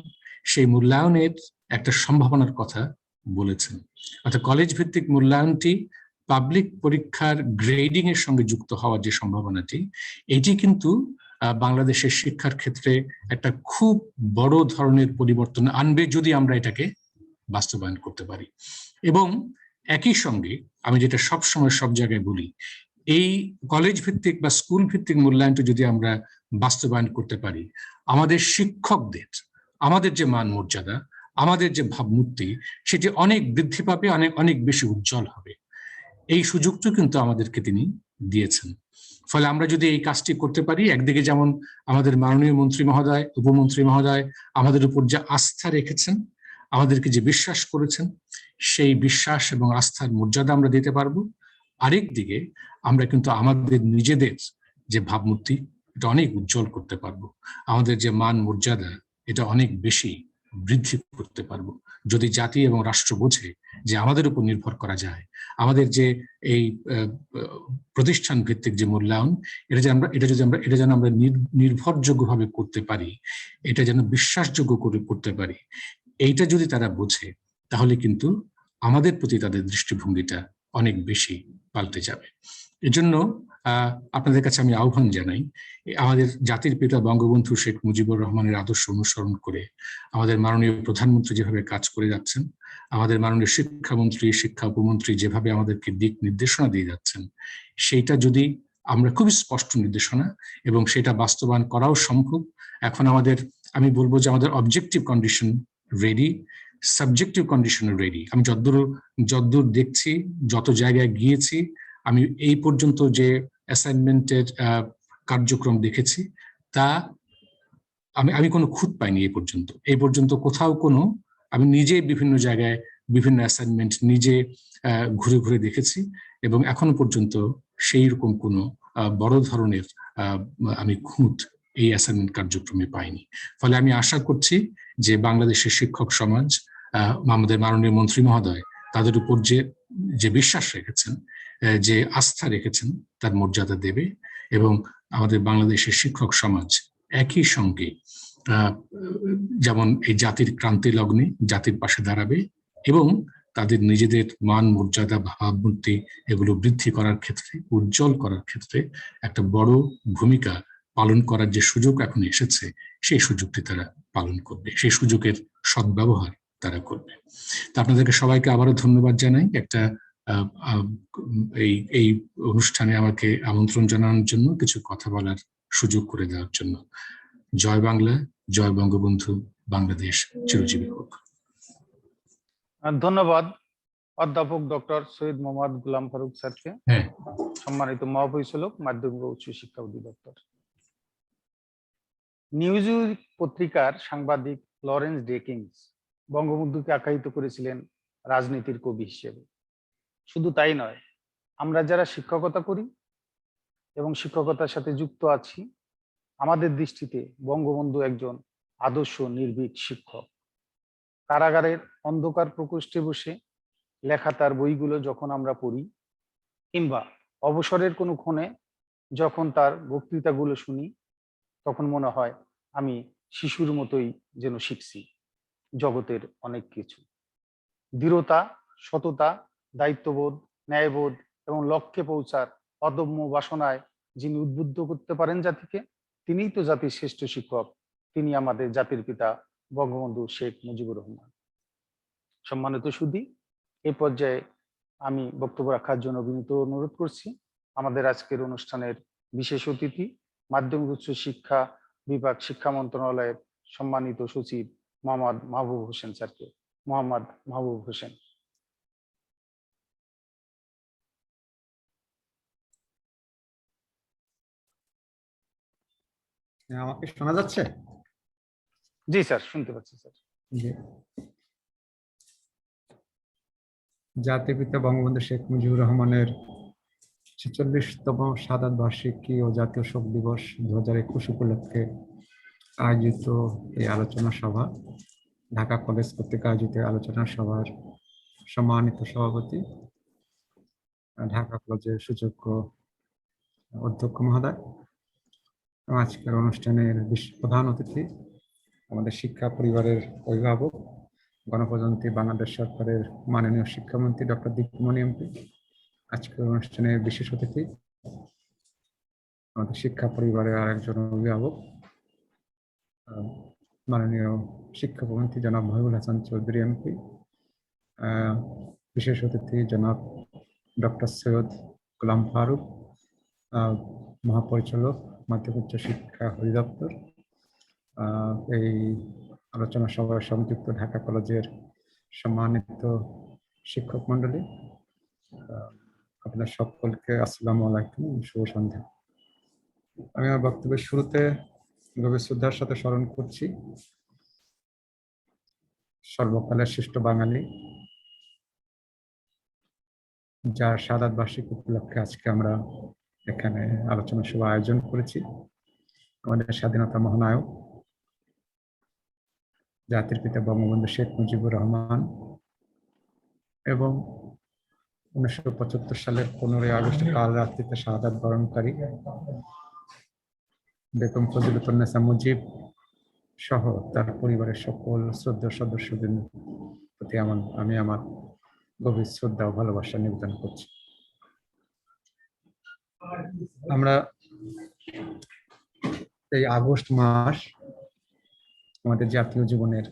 সেই মূল্যায়নের একটা সম্ভাবনার কথা বলেছেন। অর্থাৎ কলেজ ভিত্তিক মূল্যায়নটি পাবলিক পরীক্ষার গ্রেডিং এর সঙ্গে যুক্ত হওয়ার যে সম্ভাবনাটি, এটি কিন্তু বাংলাদেশের শিক্ষার ক্ষেত্রে একটা খুব বড় ধরনের পরিবর্তন আনবে যদি আমরা এটাকে বাস্তবায়ন করতে পারি। এবং একই সঙ্গে আমি যেটা সবসময় সব জায়গায় বলি, এই কলেজ ভিত্তিক বা স্কুল ভিত্তিক মূল্যায়নটা যদি আমরা বাস্তবায়ন করতে পারি, আমাদের শিক্ষকদের, আমাদের যে মান মর্যাদা, আমাদের যে ভাবমূর্তি, সেটি অনেক বৃদ্ধি পাবে, অনেক বেশি উজ্জ্বল হবে। এই সুযোগটা কিন্তু আমাদেরকে তিনি দিয়েছেন। ফলে আমরা যদি এই কাজটি করতে পারি, একদিকে যেমন আমাদের মাননীয় মন্ত্রী মহোদয়, উপমন্ত্রী মহোদয় আমাদের উপর যে আস্থা রেখেছেন, আমাদেরকে যে বিশ্বাস করেছেন, সেই বিশ্বাস এবং আস্থার মর্যাদা আমরা দিতে পারবো। আরেক দিকে আমরা কিন্তু আমাদের নিজেদের যে ভাবমূর্তি, এটা অনেক উজ্জ্বল করতে পারবো। আমাদের যে মান মর্যাদা, এটা অনেক বেশি বৃদ্ধি করতে পারবো যদি জাতি এবং রাষ্ট্র বোঝে যে আমাদের উপর নির্ভর করা যায়। আমাদের যে এই প্রতিষ্ঠান ভিত্তিক যে মূল্যায়ন, এটা যেন আমরা নির্ভরযোগ্যভাবে করতে পারি, এটা যেন বিশ্বাসযোগ্য করে করতে পারি, এইটা যদি তারা বোঝে, তাহলে কিন্তু আমাদের প্রতি তাদের দৃষ্টিভঙ্গিটা অনেক বেশি পাল্টে যাবে। এজন্য আপনাদের কাছে আমি আহ্বান জানাই, আমাদের জাতির পিতা বঙ্গবন্ধু শেখ মুজিবুর রহমানের আদর্শ অনুসরণ করে আমাদের মাননীয় প্রধানমন্ত্রী যেভাবে কাজ করে যাচ্ছেন, আমাদের মাননীয় শিক্ষামন্ত্রী, শিক্ষা উপমন্ত্রী যেভাবে আমাদেরকে দিক নির্দেশনা দিয়ে যাচ্ছেন, সেইটা যদি আমরা খুবই স্পষ্ট নির্দেশনা, এবং সেটা বাস্তবায়ন করাও সম্ভব। এখন আমি বলবো যে আমাদের objective condition ready, subjective condition ready. আমি যতদূর দেখছি, যত জায়গায় গিয়েছি, আমি এই পর্যন্ত যে অ্যাসাইনমেন্টের কার্যক্রম দেখেছি, তা আমি কোনো খুঁত পাইনি এই পর্যন্ত কোথাও কোনো, আমি নিজে বিভিন্ন জায়গায় বিভিন্ন অ্যাসাইনমেন্ট নিজে ঘুরে ঘুরে দেখেছি, এবং এখনো পর্যন্ত সেই রকম কোনো বড় ধরনের আমি খুঁত এই অ্যাসাইনমেন্ট কার্যক্রমে পাইনি। ফলে আমি আশা করছি যে বাংলাদেশের শিক্ষক সমাজ, আমাদের মাননীয় মন্ত্রী মহোদয় তাদের উপর যে বিশ্বাস রেখেছেন, যে আস্থা রেখেছেন, তার মর্যাদা দেবে, এবং আমাদের বাংলাদেশের শিক্ষক সমাজ একই সঙ্গে যেমন এই জাতির ক্রান্তি লগ্নে জাতির পাশে দাঁড়াবে, এবং তাদের নিজেদের মান মর্যাদা, ভাবমূর্তি এগুলো বৃদ্ধি করার ক্ষেত্রে, উজ্জ্বল করার ক্ষেত্রে একটা বড় ভূমিকা পালন করার যে সুযোগ এখন এসেছে, সেই সুযোগটি তারা পালন করবে, সেই সুযোগের সদ্ব্যবহার তারা করবে। তা আপনাদেরকে সবাইকে আবারও ধন্যবাদ জানাই একটা এই অনুষ্ঠানে আমাকে আমন্ত্রণ জানানোর জন্য, কিছু কথা বলার সুযোগ করে দেওয়ার জন্য। জয় বাংলা, জয় বঙ্গবন্ধু, বাংলাদেশ চিরজীবী হোক। ধন্যবাদ অধ্যাপক ডক্টর সৈয়দ মোহাম্মদ গোলাম ফারুক স্যারকে, সম্মানিত মহাপরিচালক মাধ্যমিক ও উচ্চ শিক্ষা অধিদপ্তর। নিউজউইক পত্রিকার সাংবাদিক লরেন্স ডেকিন্স বঙ্গবন্ধুকে আখ্যায়িত করেছিলেন রাজনীতির কবি হিসেবে। শুধু তাই নয়, আমরা যারা শিক্ষকতা করি এবং শিক্ষকতার সাথে যুক্ত আছি, আমাদের দৃষ্টিতে বঙ্গবন্ধু একজন আদর্শ নির্ভীক শিক্ষক। কারাগারের অন্ধকার প্রকোষ্ঠে বসে লেখা তার বইগুলো যখন আমরা পড়ি, কিংবা অবসরের কোনো ক্ষণে যখন তার বক্তৃতাগুলো শুনি, তখন মনে হয় আমি শিশুর মতোই যেন শিখছি জগতের অনেক কিছু। দৃঢ়তা, সততা, দায়িত্ববোধ, ন্যায়বোধ এবং লক্ষ্যে পৌঁছার অদম্য বাসনায় যিনি উদ্বুদ্ধ করতে পারেন জাতিকে, তিনিই তো জাতির শ্রেষ্ঠ শিক্ষক। তিনি আমাদের জাতির পিতা বঙ্গবন্ধু শেখ মুজিবুর রহমান। সম্মানিত সুধী, এই পর্যায়ে আমি বক্তব্য রাখার জন্য বিনীত অনুরোধ করছি আমাদের আজকের অনুষ্ঠানের বিশেষ অতিথি, মাধ্যমিক উচ্চ শিক্ষা বিভাগ, শিক্ষা মন্ত্রণালয়ের সম্মানিত সচিব মোহাম্মদ মাহবুব হোসেন স্যারকে। মোহাম্মদ মাহবুব হোসেন। আমাকে শোনা যাচ্ছে? জি স্যার, শুনতে পাচ্ছি স্যার। জাতির পিতা বঙ্গবন্ধু শেখ মুজিবুর রহমানের 46তম শাহাদাত বার্ষিকী ও জাতীয় শোক দিবস 2021 উপলক্ষে আয়োজিত এই আলোচনা সভা, ঢাকা কলেজ কর্তৃক আয়োজিত আলোচনা সভার সম্মানিত সভাপতি, ঢাকা কলেজের সুযোগ্য অধ্যক্ষ মহোদয়, আজকের অনুষ্ঠানের প্রধান অতিথি আমাদের শিক্ষা পরিবারের অভিভাবক গণপ্রজাতন্ত্রী বাংলাদেশ সরকারের মাননীয় শিক্ষামন্ত্রী ডক্টর দীপ্তিমণি এমপি, আজকের অনুষ্ঠানের বিশেষ অতিথি আমাদের শিক্ষা পরিবারের আরেকজন অভিভাবক মাননীয় শিক্ষামন্ত্রী জনাব মহিবুল হাসান চৌধুরী এমপি, বিশেষ অতিথি জনাব ডক্টর সৈয়দ গোলাম ফারুক, মহাপরিচালক মাধ্যমিক উচ্চ শিক্ষা অধিদপ্তর, এই আলোচনা সভায় সংযুক্ত ঢাকা কলেজের সম্মানিত শিক্ষক মন্ডলী, আপনার সকলকে আসসালামু আলাইকুম, শুভ সন্ধ্যা। আমি আমার বক্তব্যের শুরুতে গভীর শ্রদ্ধার সাথে স্মরণ করছি সর্বকালের শ্রেষ্ঠ বাঙালি, যার শাহাদাত বার্ষিকী উপলক্ষে আজকে আমরা এখানে আলোচনা সভা আয়োজন করেছি। আমাদের স্বাধীনতা মহানায়ক জাতির পিতা বঙ্গবন্ধু শেখ মুজিবুর রহমান এবং 1975 সালের 15ই আগস্ট কাল রাত্রিতে শাহাদাত বরণকারী বেগম ফজিলাতুন্নেসা মুজিব সহ তার পরিবারের সকল শ্রদ্ধা সদস্যদের প্রতি আমি আমার গভীর শ্রদ্ধা ও ভালোবাসা নিবেদন করছি। আমরা এই আগস্ট মাস আমাদের জাতীয় জীবনের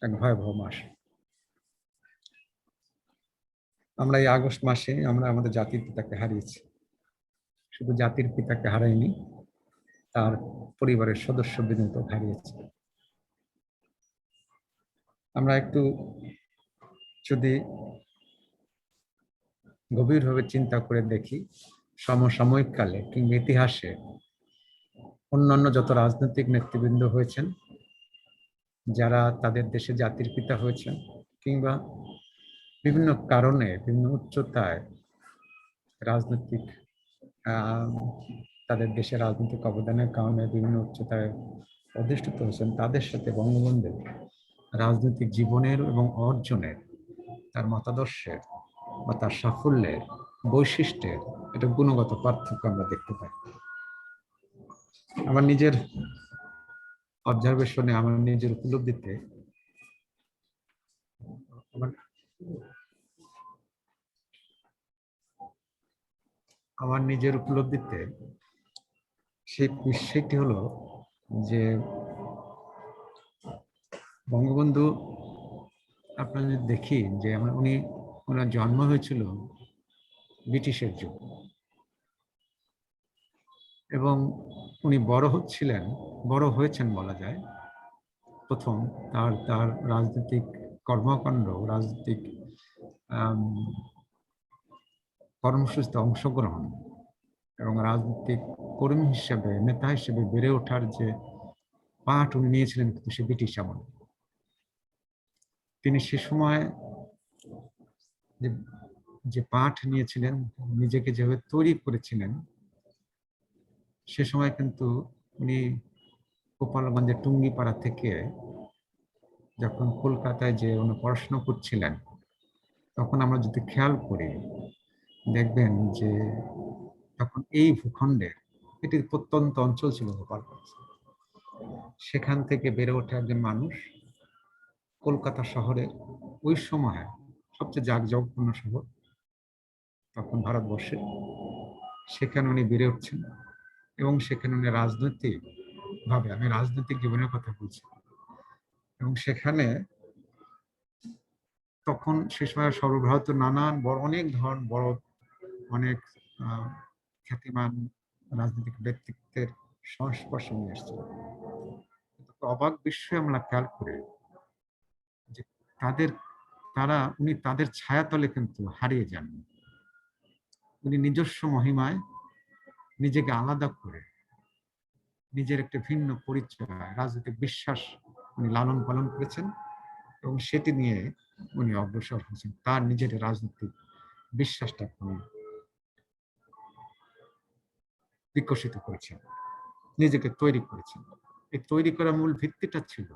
এক ভয়াবহ মাস। আমরা এই আগস্ট মাসে আমরা আমাদের জাতির পিতাকে হারিয়েছি। শুধু জাতির পিতাকে হারাইনি, তার পরিবারের সদস্যবৃন্দকে হারিয়েছি। আমরা একটু যদি গভীরভাবে চিন্তা করে দেখি, সমসাময়িক কালে কিংবা ইতিহাসে অন্যান্য যত রাজনৈতিক নেতৃবৃন্দ হয়েছেন, যারা তাদের দেশে জাতির পিতা হয়েছেন কিংবা বিভিন্ন কারণে বিভিন্ন উচ্চতায় রাজনৈতিক তাদের দেশের রাজনৈতিক অবদানের কারণে বিভিন্ন উচ্চতায় অধিষ্ঠিত হয়েছেন, তাদের সাথে বঙ্গবন্ধুর রাজনৈতিক জীবনের এবং অর্জনের, তার মতাদর্শের বা তার সাফল্যের বৈশিষ্ট্যের একটা গুণগত পার্থক্য আমরা দেখতে পাই। আমার নিজের অবজারভেশনে, আমার নিজের উপলব্ধিতে সেই বিষয়টি হলো যে বঙ্গবন্ধু, আপনারা যদি দেখি যে ওনার জন্ম হয়েছিল ব্রিটিশের যুগ এবং উনি বড় হয়েছেন বলা যায়। প্রথম তার রাজনৈতিক কর্মকাণ্ড, রাজনৈতিক কর্মসূচিতে অংশগ্রহণ এবং রাজনৈতিক কর্মী হিসেবে, নেতা হিসেবে বেড়ে ওঠার যে পাঠ উনি নিয়েছিলেন কিন্তু সে ব্রিটিশ আমলে। তিনি সে সময় যে পাঠ নিয়েছিলেন, নিজেকে যেভাবে তৈরি করেছিলেন, সে সময় কিন্তু উনি গোপালগঞ্জের টুঙ্গিপাড়া থেকে যখন কলকাতায় যে উনি পড়াশোনা করছিলেন, তখন আমরা যদি খেয়াল করি দেখবেন যে তখন এই ভূখণ্ডের এটি প্রত্যন্ত অঞ্চল ছিল গোপালগঞ্জ। সেখান থেকে বেড়ে ওঠা একজন মানুষ কলকাতা শহরের ওই সময় সবচেয়ে জাঁকজমকপূর্ণ শহর তখন ভারতবর্ষে, সেখানে উনি বেড়ে উঠছেন এবং সেখানে উনি রাজনৈতিকভাবে, আমি রাজনৈতিক জীবনের কথা বলছি, এবং সেখানে তখন সে সময় সর্বভারতীয় নানান অনেক খ্যাতিমান রাজনৈতিক ব্যক্তিত্বের সংস্পর্শে নিয়ে এসেছিল। অবাক বিষয় আমরা খেয়াল করি যে উনি তাদের ছায়াতলে কিন্তু হারিয়ে যান। উনি নিজস্ব মহিমায় নিজেকে আলাদা করে নিজের একটা ভিন্ন পরিচয়, রাজনৈতিক বিশ্বাস উনি লালন পালন করেছেন এবং সেটি নিয়ে উনি অগ্রসর হয়েছেন। তার নিজের রাজনৈতিক বিশ্বাসটা উনি বিকশিত করেছেন, নিজেকে তৈরি করেছেন। এই তৈরি করা মূল ভিত্তিটা ছিল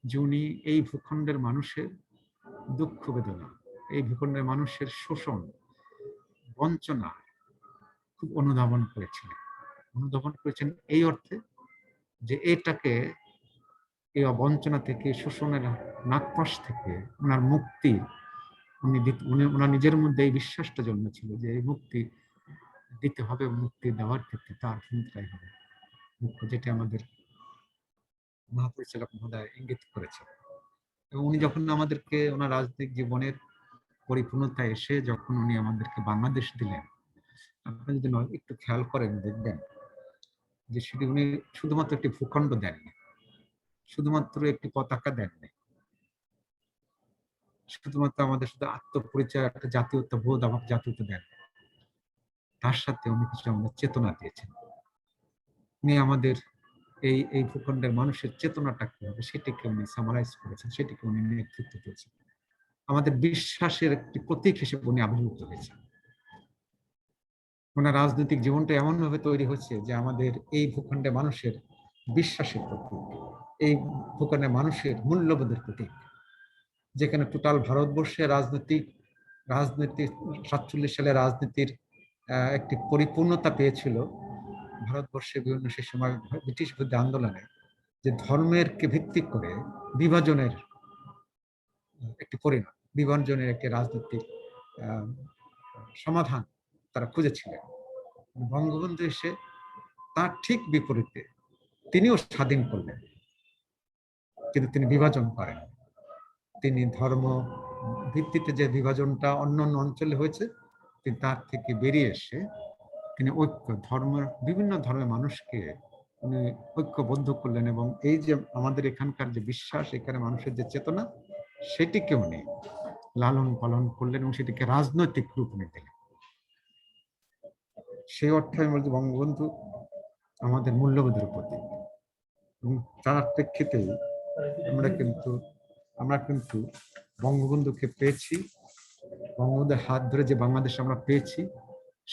যে উনি এই ভূখণ্ডের মানুষের দুঃখ বেদনা, এই ভূখণ্ডের মানুষের শোষণ, বঞ্চনা খুব অনুধাবন করেছেন এই অর্থে যে এটাকে এই অবঞ্চনা থেকে, শোষণের নাগপাশ থেকে ওনার মুক্তি, ওনার নিজের মধ্যে এই বিশ্বাসটা জন্মেছিল যে এই মুক্তি দিতে হবে, মুক্তি দেওয়ার ক্ষেত্রে তার ভূমিকাই হবে মুখ্য, যেটা আমাদের মহাপরিচালক মহোদয় ইঙ্গিত করেছে। এবং উনি যখন আমাদেরকে ওনার রাজনৈতিক জীবনের পরিপূর্ণতা এসে যখন উনি আমাদেরকে বাংলাদেশ দিলেন, আপনি যদি একটু খেয়াল করেন দেখবেন যে উনি শুধুমাত্র একটি ভূখণ্ড দেননি, শুধুমাত্র একটি পতাকা দেননি, শুধুমাত্র আমাদের শুধু আত্মপরিচয়, একটা জাতীয়তা বোধ, আমাকে জাতীয়তা দেন, তার সাথে উনি কিছু আমাদের চেতনা দিয়েছেন। উনি আমাদের এই ভূখণ্ডের মানুষের চেতনাটা কি হবে সেটিকে উনি সামারাইজ করেছেন, সেটিকে উনি নেতৃত্ব দিয়েছেন। আমাদের বিশ্বাসের একটি প্রতীক হিসেবে উনি আবির্ভূত হয়েছেন। ওনার রাজনৈতিক জীবনটা এমন ভাবে তৈরি হচ্ছে যে আমাদের এই ভূখণ্ডে মানুষের বিশ্বাসের প্রতীক, এই ভূখণ্ডে মানুষের মূল্যবোধের প্রতীক। যেখানে টোটাল ভারতবর্ষে রাজনৈতিক 47 সালে রাজনীতির একটি পরিপূর্ণতা পেয়েছিল ভারতবর্ষে বিভিন্ন সে সময় ব্রিটিশ বিরোধী আন্দোলনে, যে ধর্মেরকে ভিত্তিক করে বিভাজনের একটি পরিণাম, বিভাজনের একটি রাজনৈতিক সমাধান তারা খুঁজেছিলেন। বঙ্গবন্ধু এসে তার ঠিক বিপরীতে তিনিও স্বাধীন করলেন, কিন্তু তিনি বিভাজন করেন। তিনি ধর্ম ভিত্তিতে যে বিভাজনটা অন্য অন্য অঞ্চলে হয়েছে, তিনি তার থেকে বেরিয়ে এসে তিনি ঐক্য, বিভিন্ন ধর্মের মানুষকে উনি ঐক্যবদ্ধ করলেন। এবং এই যে আমাদের এখানকার যে বিশ্বাস, এখানে মানুষের যে চেতনা, সেটিকে উনি লালন পালন করলেন এবং সেটিকে রাজনৈতিক রূপ উনি দিলেন। সেই অর্থে আমি বলছি বঙ্গবন্ধু আমাদের মূল্যবোধের প্রতীক। এবং তার প্রেক্ষিতেই আমরা কিন্তু বঙ্গবন্ধুকে পেয়েছি। বঙ্গবন্ধুর হাত ধরে যে বাংলাদেশ আমরা পেয়েছি,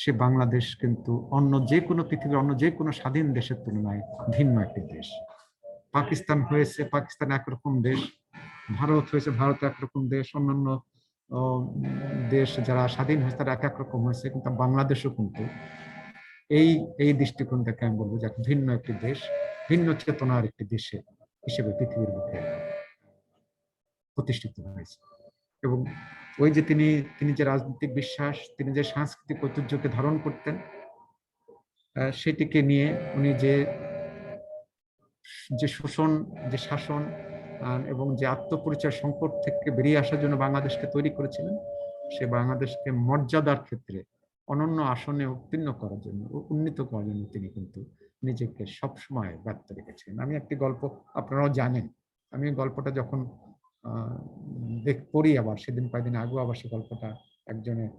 সে বাংলাদেশ কিন্তু অন্য যে কোনো পৃথিবীর অন্য যে কোনো স্বাধীন দেশের তুলনায় ভিন্ন একটি দেশ। পাকিস্তান হয়েছে, পাকিস্তান একরকম দেশ, ভারত হয়েছে, ভারত একরকম দেশ, অন্যান্য দেশ যারা স্বাধীন হয়েছে তারা এক রকম হয়েছে, কিন্তু বাংলাদেশও কিন্তু এই দৃষ্টিকোণ থেকে আমি বলবো যে ভিন্ন একটি দেশ, ভিন্ন চেতনার একটি দেশে হিসেবে পৃথিবীর বুকে প্রতিষ্ঠিত হয়েছে। এবং ওই যে তিনি যে রাজনৈতিক বিশ্বাস, তিনি যে সাংস্কৃতিক ঐতিহ্যকে ধারণ করতেন, সেটিকে নিয়ে উনি যে শোষণ, যে শাসন এবং যে আত্মপরিচয় সংকট থেকে বেরিয়ে আসার জন্য বাংলাদেশকে তৈরি করেছিলেন, সে বাংলাদেশকে মর্যাদার ক্ষেত্রে অনন্য আসনে উত্তীর্ণ করার জন্য, উন্নীত করার জন্য তিনি কিন্তু নিজেকে সবসময় ব্যর্থ রেখেছিলেন। আমি একটি গল্প, আপনারাও জানেন, আমি গল্পটা যখন পড়ি, আবার সেদিন কয়েকদিন আগেও আবার সে গল্পটা একজনের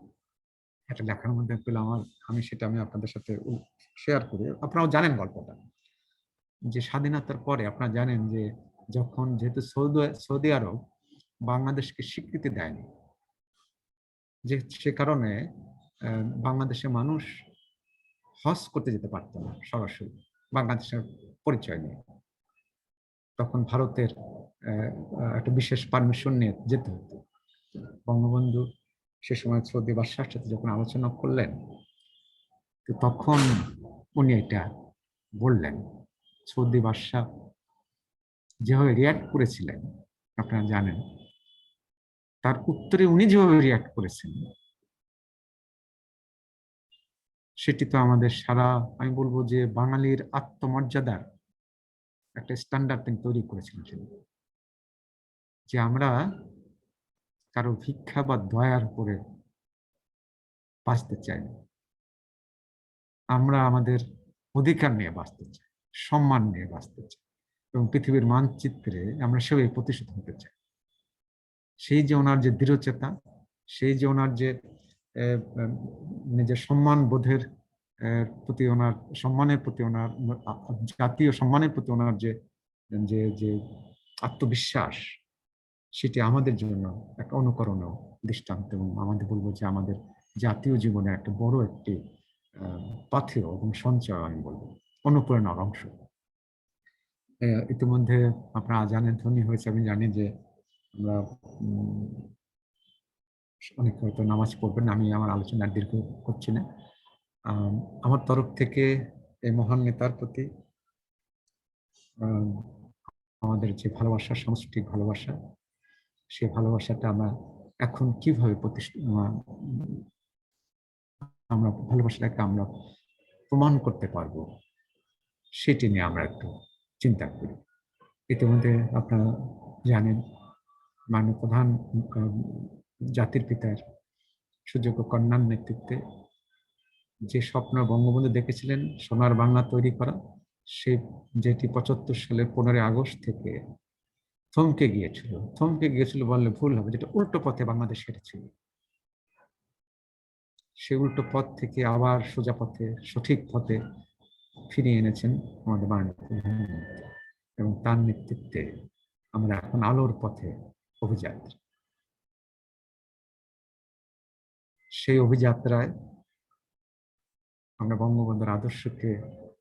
একটা লেখার মধ্যে পেলাম, আমি আপনাদের সাথে শেয়ার করি। আপনারাও জানেন গল্পটা, যে স্বাধীনতার পরে আপনারা জানেন যে যখন যেহেতু সৌদি আরব বাংলাদেশকে স্বীকৃতি দেয়নি, যে সে কারণে বাংলাদেশের মানুষ হজ করতে যেতে পারত না সরাসরি বাংলাদেশের পরিচয় নিয়ে। তখন ভারতের একটা বিশেষ পারমিশন নিয়ে যেতে হতো। বঙ্গবন্ধু সে সময় সৌদি বাদশার সাথে যখন আলোচনা করলেন, তো তখন উনি এটা বললেন। সৌদি বাদশা যেভাবে রিয়াক্ট করেছিলেন আপনারা জানেন, তার উত্তরে উনি যেভাবে রিয়াক্ট করেছেন, সেটি তো আমাদের আমি বলবো যে বাঙালির আত্মমর্যাদার একটা স্ট্যান্ডার্ড তিনি তৈরি করেছিলেন, যে আমরা কারো ভিক্ষা বা দয়ার উপরে বাঁচতে চাই না, আমরা আমাদের অধিকার নিয়ে বাঁচতে চাই, সম্মান নিয়ে বাঁচতে চাই, এবং পৃথিবীর মানচিত্রে আমরা সেভাবে প্রতিষ্ঠিত হতে চাই। সেই যে ওনার যে দৃঢ়চেতা, সেই যে ওনার যে নিজের সম্মান বোধের প্রতি, ওনার সম্মানের প্রতি, ওনার জাতীয় সম্মানের প্রতি ওনার যে আত্মবিশ্বাস, সেটি আমাদের জন্য একটা অনুকরণীয় দৃষ্টান্ত, এবং আমাদের বলবো যে আমাদের জাতীয় জীবনে একটা বড় একটি পাথেয় এবং সঞ্চয়, আমি বলবো অনুপ্রেরণার অংশ। ইতিমধ্যে আপনারা জানেন, ধনী হয়েছে, আমি জানি যে আমরা অনেক হয়তো নামাজ পড়বেন, আমি আমার আলোচনা দীর্ঘ করছি না। আমার তরফ থেকে এই মহান নেতার প্রতি আমাদের যে ভালোবাসা, সাংস্কৃতিক ভালোবাসা, সেই ভালোবাসাটা আমরা এখন কিভাবে আমরা ভালোবাসাটাকে আমরা প্রমাণ করতে পারবো, সেটি নিয়ে আমরা একটু চিন্তা করি। ইতিমধ্যে আপনারা জানেন, মাননীয় প্রধান জাতির পিতার সুযোগ্য কন্যার নেতৃত্বে যে স্বপ্ন বঙ্গবন্ধু দেখেছিলেন সোনার বাংলা তৈরি করা, সে যেটি ৭৫ সালের 15 আগস্ট থেকে থমকে গিয়েছিল বললে ভুল হবে, যেটা উল্টো পথে বাংলাদেশ হেঁটেছিল, সে উল্টো পথ থেকে আবার সোজা পথে, সঠিক পথে ফিরিয়ে এনেছেন আমাদের মাননীয় প্রধানমন্ত্রী, এবং তার নেতৃত্বে আমরা এখন আলোর পথে অভিযাত্রা। সেই অভিযাত্রায় আমরা বঙ্গবন্ধুর আদর্শকে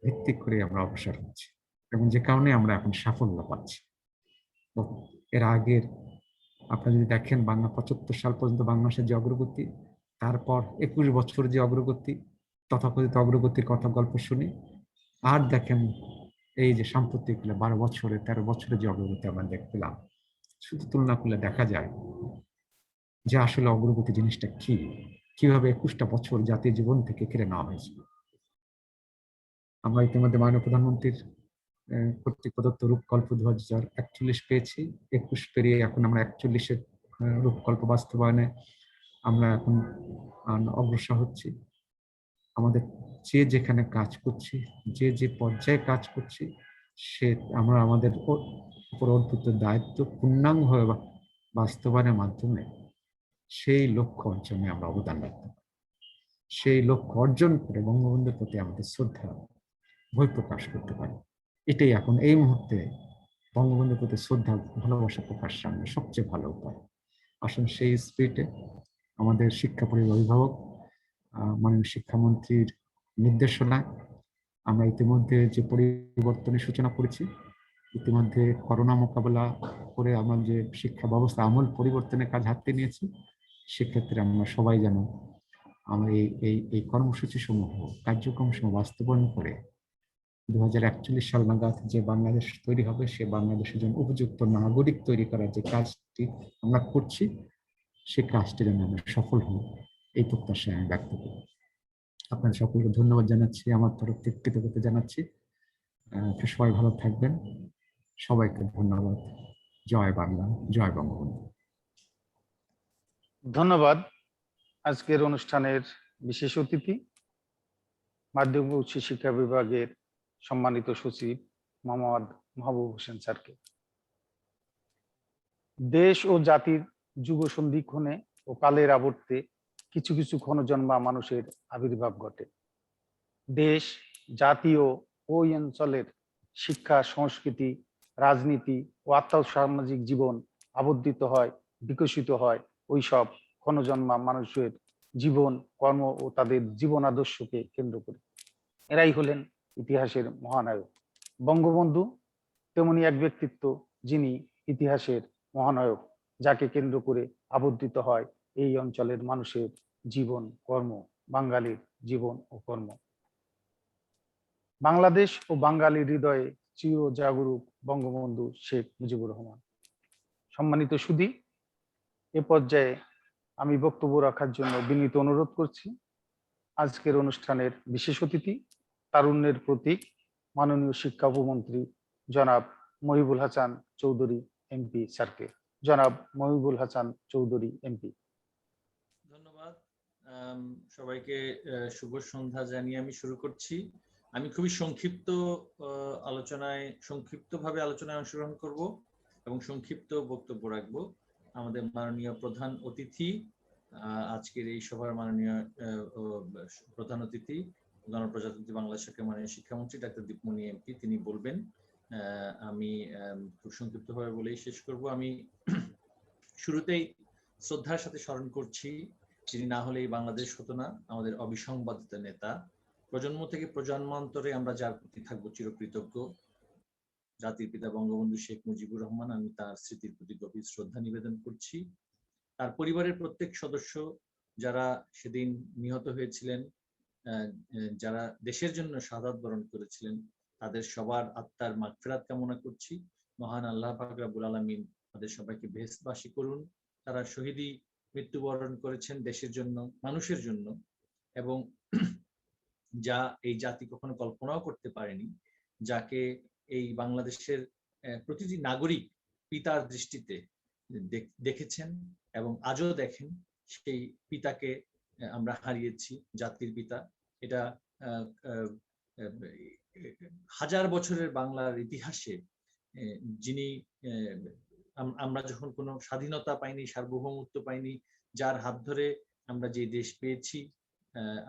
ভিত্তি করে আমরা অগ্রসর হচ্ছি, এবং যে কারণে আমরা এখন সাফল্য পাচ্ছি। তো এর আগের আপনারা যদি দেখেন, বাংলা ৭৫ সাল পর্যন্ত বাংলাদেশের যে অগ্রগতি, তারপর 21 বছর যে অগ্রগতি, তথাকথিত অগ্রগতির কথা গল্প শুনি, আর দেখেন এই যে সাম্প্রতিক 12 বছরে 13 বছরে যে অগ্রগতি আমরা দেখলাম, শুধু তুলনা করলে দেখা যায় যে আসলে অগ্রগতি জিনিসটা কি, কিভাবে 21টা বছর জাতীয় জীবন থেকে কেড়ে নেওয়া হয়েছিল। আমরা ইতিমধ্যে মাননীয় প্রধানমন্ত্রীর কর্তৃক প্রদত্ত রূপকল্প 2041 পেয়েছি, 21 পেরিয়ে এখন আমরা 41-এর রূপকল্প বাস্তবায়নে আমরা এখন অগ্রসর হচ্ছি। আমাদের যে যেখানে কাজ করছি, যে যে পর্যায়ে কাজ করছি, সে আমরা আমাদের উপর অর্পিত দায়িত্ব পূর্ণাঙ্গভাবে বাস্তবায়নের মাধ্যমে সেই লক্ষ্য অর্জনে আমরা অবদান রাখতে পারি। সেই লক্ষ্য অর্জন করে বঙ্গবন্ধুর প্রতি আমাদের শ্রদ্ধা বহিঃপ্রকাশ করতে পারি। এটাই এখন এই মুহূর্তে বঙ্গবন্ধুর প্রতি শ্রদ্ধা, ভালোবাসা প্রকাশ সামনে সবচেয়ে ভালো উপায়। আসুন সেই স্পিরিটে আমাদের শিক্ষা পরিবার অভিভাবক মাননীয় শিক্ষামন্ত্রীর নির্দেশনায় আমরা ইতিমধ্যে যে পরিবর্তনের সূচনা করেছি, ইতিমধ্যে করোনা মোকাবেলা করে আমরা যে শিক্ষা ব্যবস্থা আমূল পরিবর্তনের কাজ হাতে নিয়েছি, সেক্ষেত্রে আমরা সবাই যেন আমরা এই কর্মসূচি সমূহ, কার্যক্রম সমূহ বাস্তবায়ন করে 2041 সাল নাগাদ যে বাংলাদেশ তৈরি হবে, সে বাংলাদেশের জন্য উপযুক্ত নাগরিক তৈরি করার যে কাজটি আমরা করছি, সে কাজটি যেন আমরা সফল হই, এই প্রত্যাশায় আমি ব্যক্ত করি। আপনাদের সকলকে ধন্যবাদ জানাচ্ছি, আমার তরফ থেকে কৃতজ্ঞতা জানাচ্ছি। সবাই ভালো থাকবেন, সবাইকে ধন্যবাদ। জয় বাংলা, জয় বঙ্গবন্ধু। ধন্যবাদ। আজকের অনুষ্ঠানের বিশেষ অতিথি মাধ্যমিক উচ্চ শিক্ষা বিভাগের সম্মানিত সচিব মোহাম্মদ মাহবুব হোসেন স্যারকে। দেশ ও জাতির যুগ সন্ধিক্ষণে ও কালের আবর্তে কিছু কিছু ক্ষণজন্মা মানুষের আবির্ভাব ঘটে। দেশ, জাতি ও ওই অঞ্চলের শিক্ষা, সংস্কৃতি, রাজনীতি ও আর্থসামাজিক জীবন আবর্তিত হয়, বিকশিত হয় ওই সব ক্ষণজন্মা মানুষের জীবন, কর্ম ও তাদের জীবন আদর্শকে কেন্দ্র করে। এরাই হলেন ইতিহাসের মহানায়ক। বঙ্গবন্ধু তেমনি এক ব্যক্তিত্ব, যিনি ইতিহাসের মহানায়ক, যাকে কেন্দ্র করে আবর্তিত হয় এই অঞ্চলের মানুষের জীবন, কর্ম, বাঙালির জীবন ও কর্ম। বাংলাদেশ ও বাঙালির হৃদয়ে চির জাগরুক বঙ্গবন্ধু শেখ মুজিবুর রহমান। সম্মানিত সুধী, এ পর্যায়ে আমি বক্তব্য রাখার জন্য বিনীত অনুরোধ করছি আজকের অনুষ্ঠানের বিশেষ অতিথি, তারুণ্যের প্রতীক, মাননীয় শিক্ষা উপমন্ত্রী জনাব মহিবুল হাসান চৌধুরী এমপি স্যারকে। জনাব মহিবুল হাসান চৌধুরী এমপি। ধন্যবাদ সবাইকে। শুভ সন্ধ্যা জানিয়ে আমি শুরু করছি। আমি খুবই সংক্ষিপ্তভাবে আলোচনায় অংশগ্রহণ করব এবং সংক্ষিপ্ত বক্তব্য রাখব। আমাদের মাননীয় প্রধান অতিথি, আজকের এই সভার মাননীয় প্রধান অতিথি গণপ্রজাতন্ত্রী বাংলাদেশ সরকারের মাননীয় শিক্ষামন্ত্রী ডাক্তার দীপমণি এমপি, তিনি বলবেন। আমি খুব সংক্ষিপ্তভাবে বলেই শেষ করব। আমি শুরুতেই শ্রদ্ধার সাথে স্মরণ করছি, যিনি না হলে এই বাংলাদেশ হতো না, আমাদের অবিসংবাদিত নেতা। প্রজন্ম থেকে প্রজন্মান্তরে আমরা যার প্রতি থাকবো চিরকৃতজ্ঞ, জাতির পিতা বঙ্গবন্ধু শেখ মুজিবুর রহমান। আমি তার স্মৃতির প্রতি গভীর শ্রদ্ধা নিবেদন করছি। তার পরিবারের প্রত্যেক সদস্য যারা সেদিন নিহত হয়েছিলেন, যারা দেশের জন্য শাহাদাত বরণ করেছিলেন, তাদের সবার আত্মার মাগফিরাত কামনা করছি। মহান আল্লাহ পাক রব্বুল আলামিন তাদের সবাইকে বেহেশতবাসী করুন। তারা শহীদি মৃত্যুবরণ করেছেন দেশের জন্য, মানুষের জন্য, এবং যা এই জাতি কখনো কল্পনাও করতে পারেনি, যাকে এই বাংলাদেশের প্রতিটি নাগরিক পিতার দৃষ্টিতে দেখেছেন এবং আজও দেখেন, সেই পিতাকে আমরা হারিয়েছি, জাতির পিতা। এটা হাজার বছরের বাংলার ইতিহাসে যিনি আমরা যখন কোনো স্বাধীনতা পাইনি, সার্বভৌমত্ব পাইনি, যার হাত ধরে আমরা যে দেশ পেয়েছি,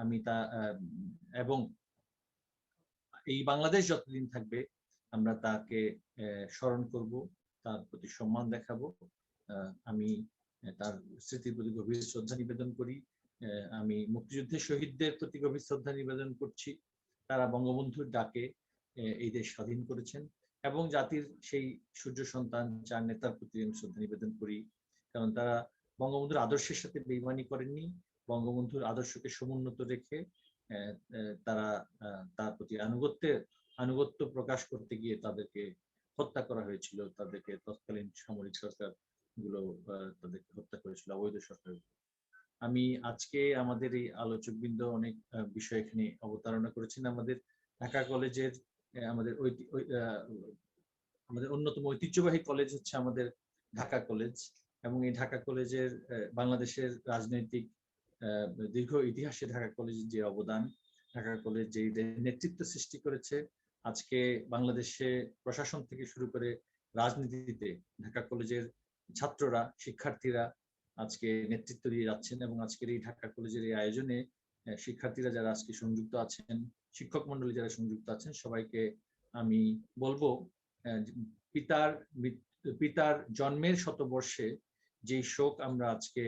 আমি তা এবং এই বাংলাদেশ যতদিন থাকবে আমরা তাকে স্মরণ করব, তার প্রতি সম্মান দেখাবো। আমি তার স্মৃতির প্রতি গভীর শ্রদ্ধা নিবেদন করি। আমি মুক্তিযুদ্ধের শহীদদের প্রতি গভীর শ্রদ্ধা নিবেদন করছি। তারা বঙ্গবন্ধুর ডাকে এই দেশ স্বাধীন করেছেন, এবং জাতির সেই সূর্য সন্তান চার নেতার প্রতি আমি শ্রদ্ধা নিবেদন করি, কারণ তারা বঙ্গবন্ধুর আদর্শের সাথে বেইমানি করেননি। বঙ্গবন্ধুর আদর্শকে সমুন্নত রেখে তারা তার প্রতি আনুগত্য প্রকাশ করতে গিয়ে তাদেরকে হত্যা করা হয়েছিল। তাদেরকে তৎকালীন সামরিক সরকার গুলো তাদেরকে হত্যা করেছিল, অবৈধ সরকার। আমি আজকে আমাদের এই আলোচকবৃন্দ অনেক বিষয় এখানে অবতারণা করেছেন। আমাদের ঢাকা কলেজের আমাদের অন্যতম ঐতিহ্যবাহী কলেজ হচ্ছে আমাদের ঢাকা কলেজ, এবং এই ঢাকা কলেজের বাংলাদেশের রাজনৈতিক দীর্ঘ ইতিহাসে ঢাকা কলেজের যে অবদান, ঢাকা কলেজ যে নেতৃত্ব সৃষ্টি করেছে, আজকে বাংলাদেশে প্রশাসন থেকে শুরু করে রাজনীতিতে ঢাকা কলেজের ছাত্ররা, শিক্ষার্থীরা আজকে নেতৃত্ব দিয়ে যাচ্ছেন। এবং আজকের এই ঢাকা কলেজের এই আয়োজনে শিক্ষার্থীরা যারা আজকে সংযুক্ত আছেন, শিক্ষক মন্ডলী যারা সংযুক্ত আছেন, সবাইকে আমি বলবো, পিতার জন্মের শতবর্ষে যে শোক আমরা আজকে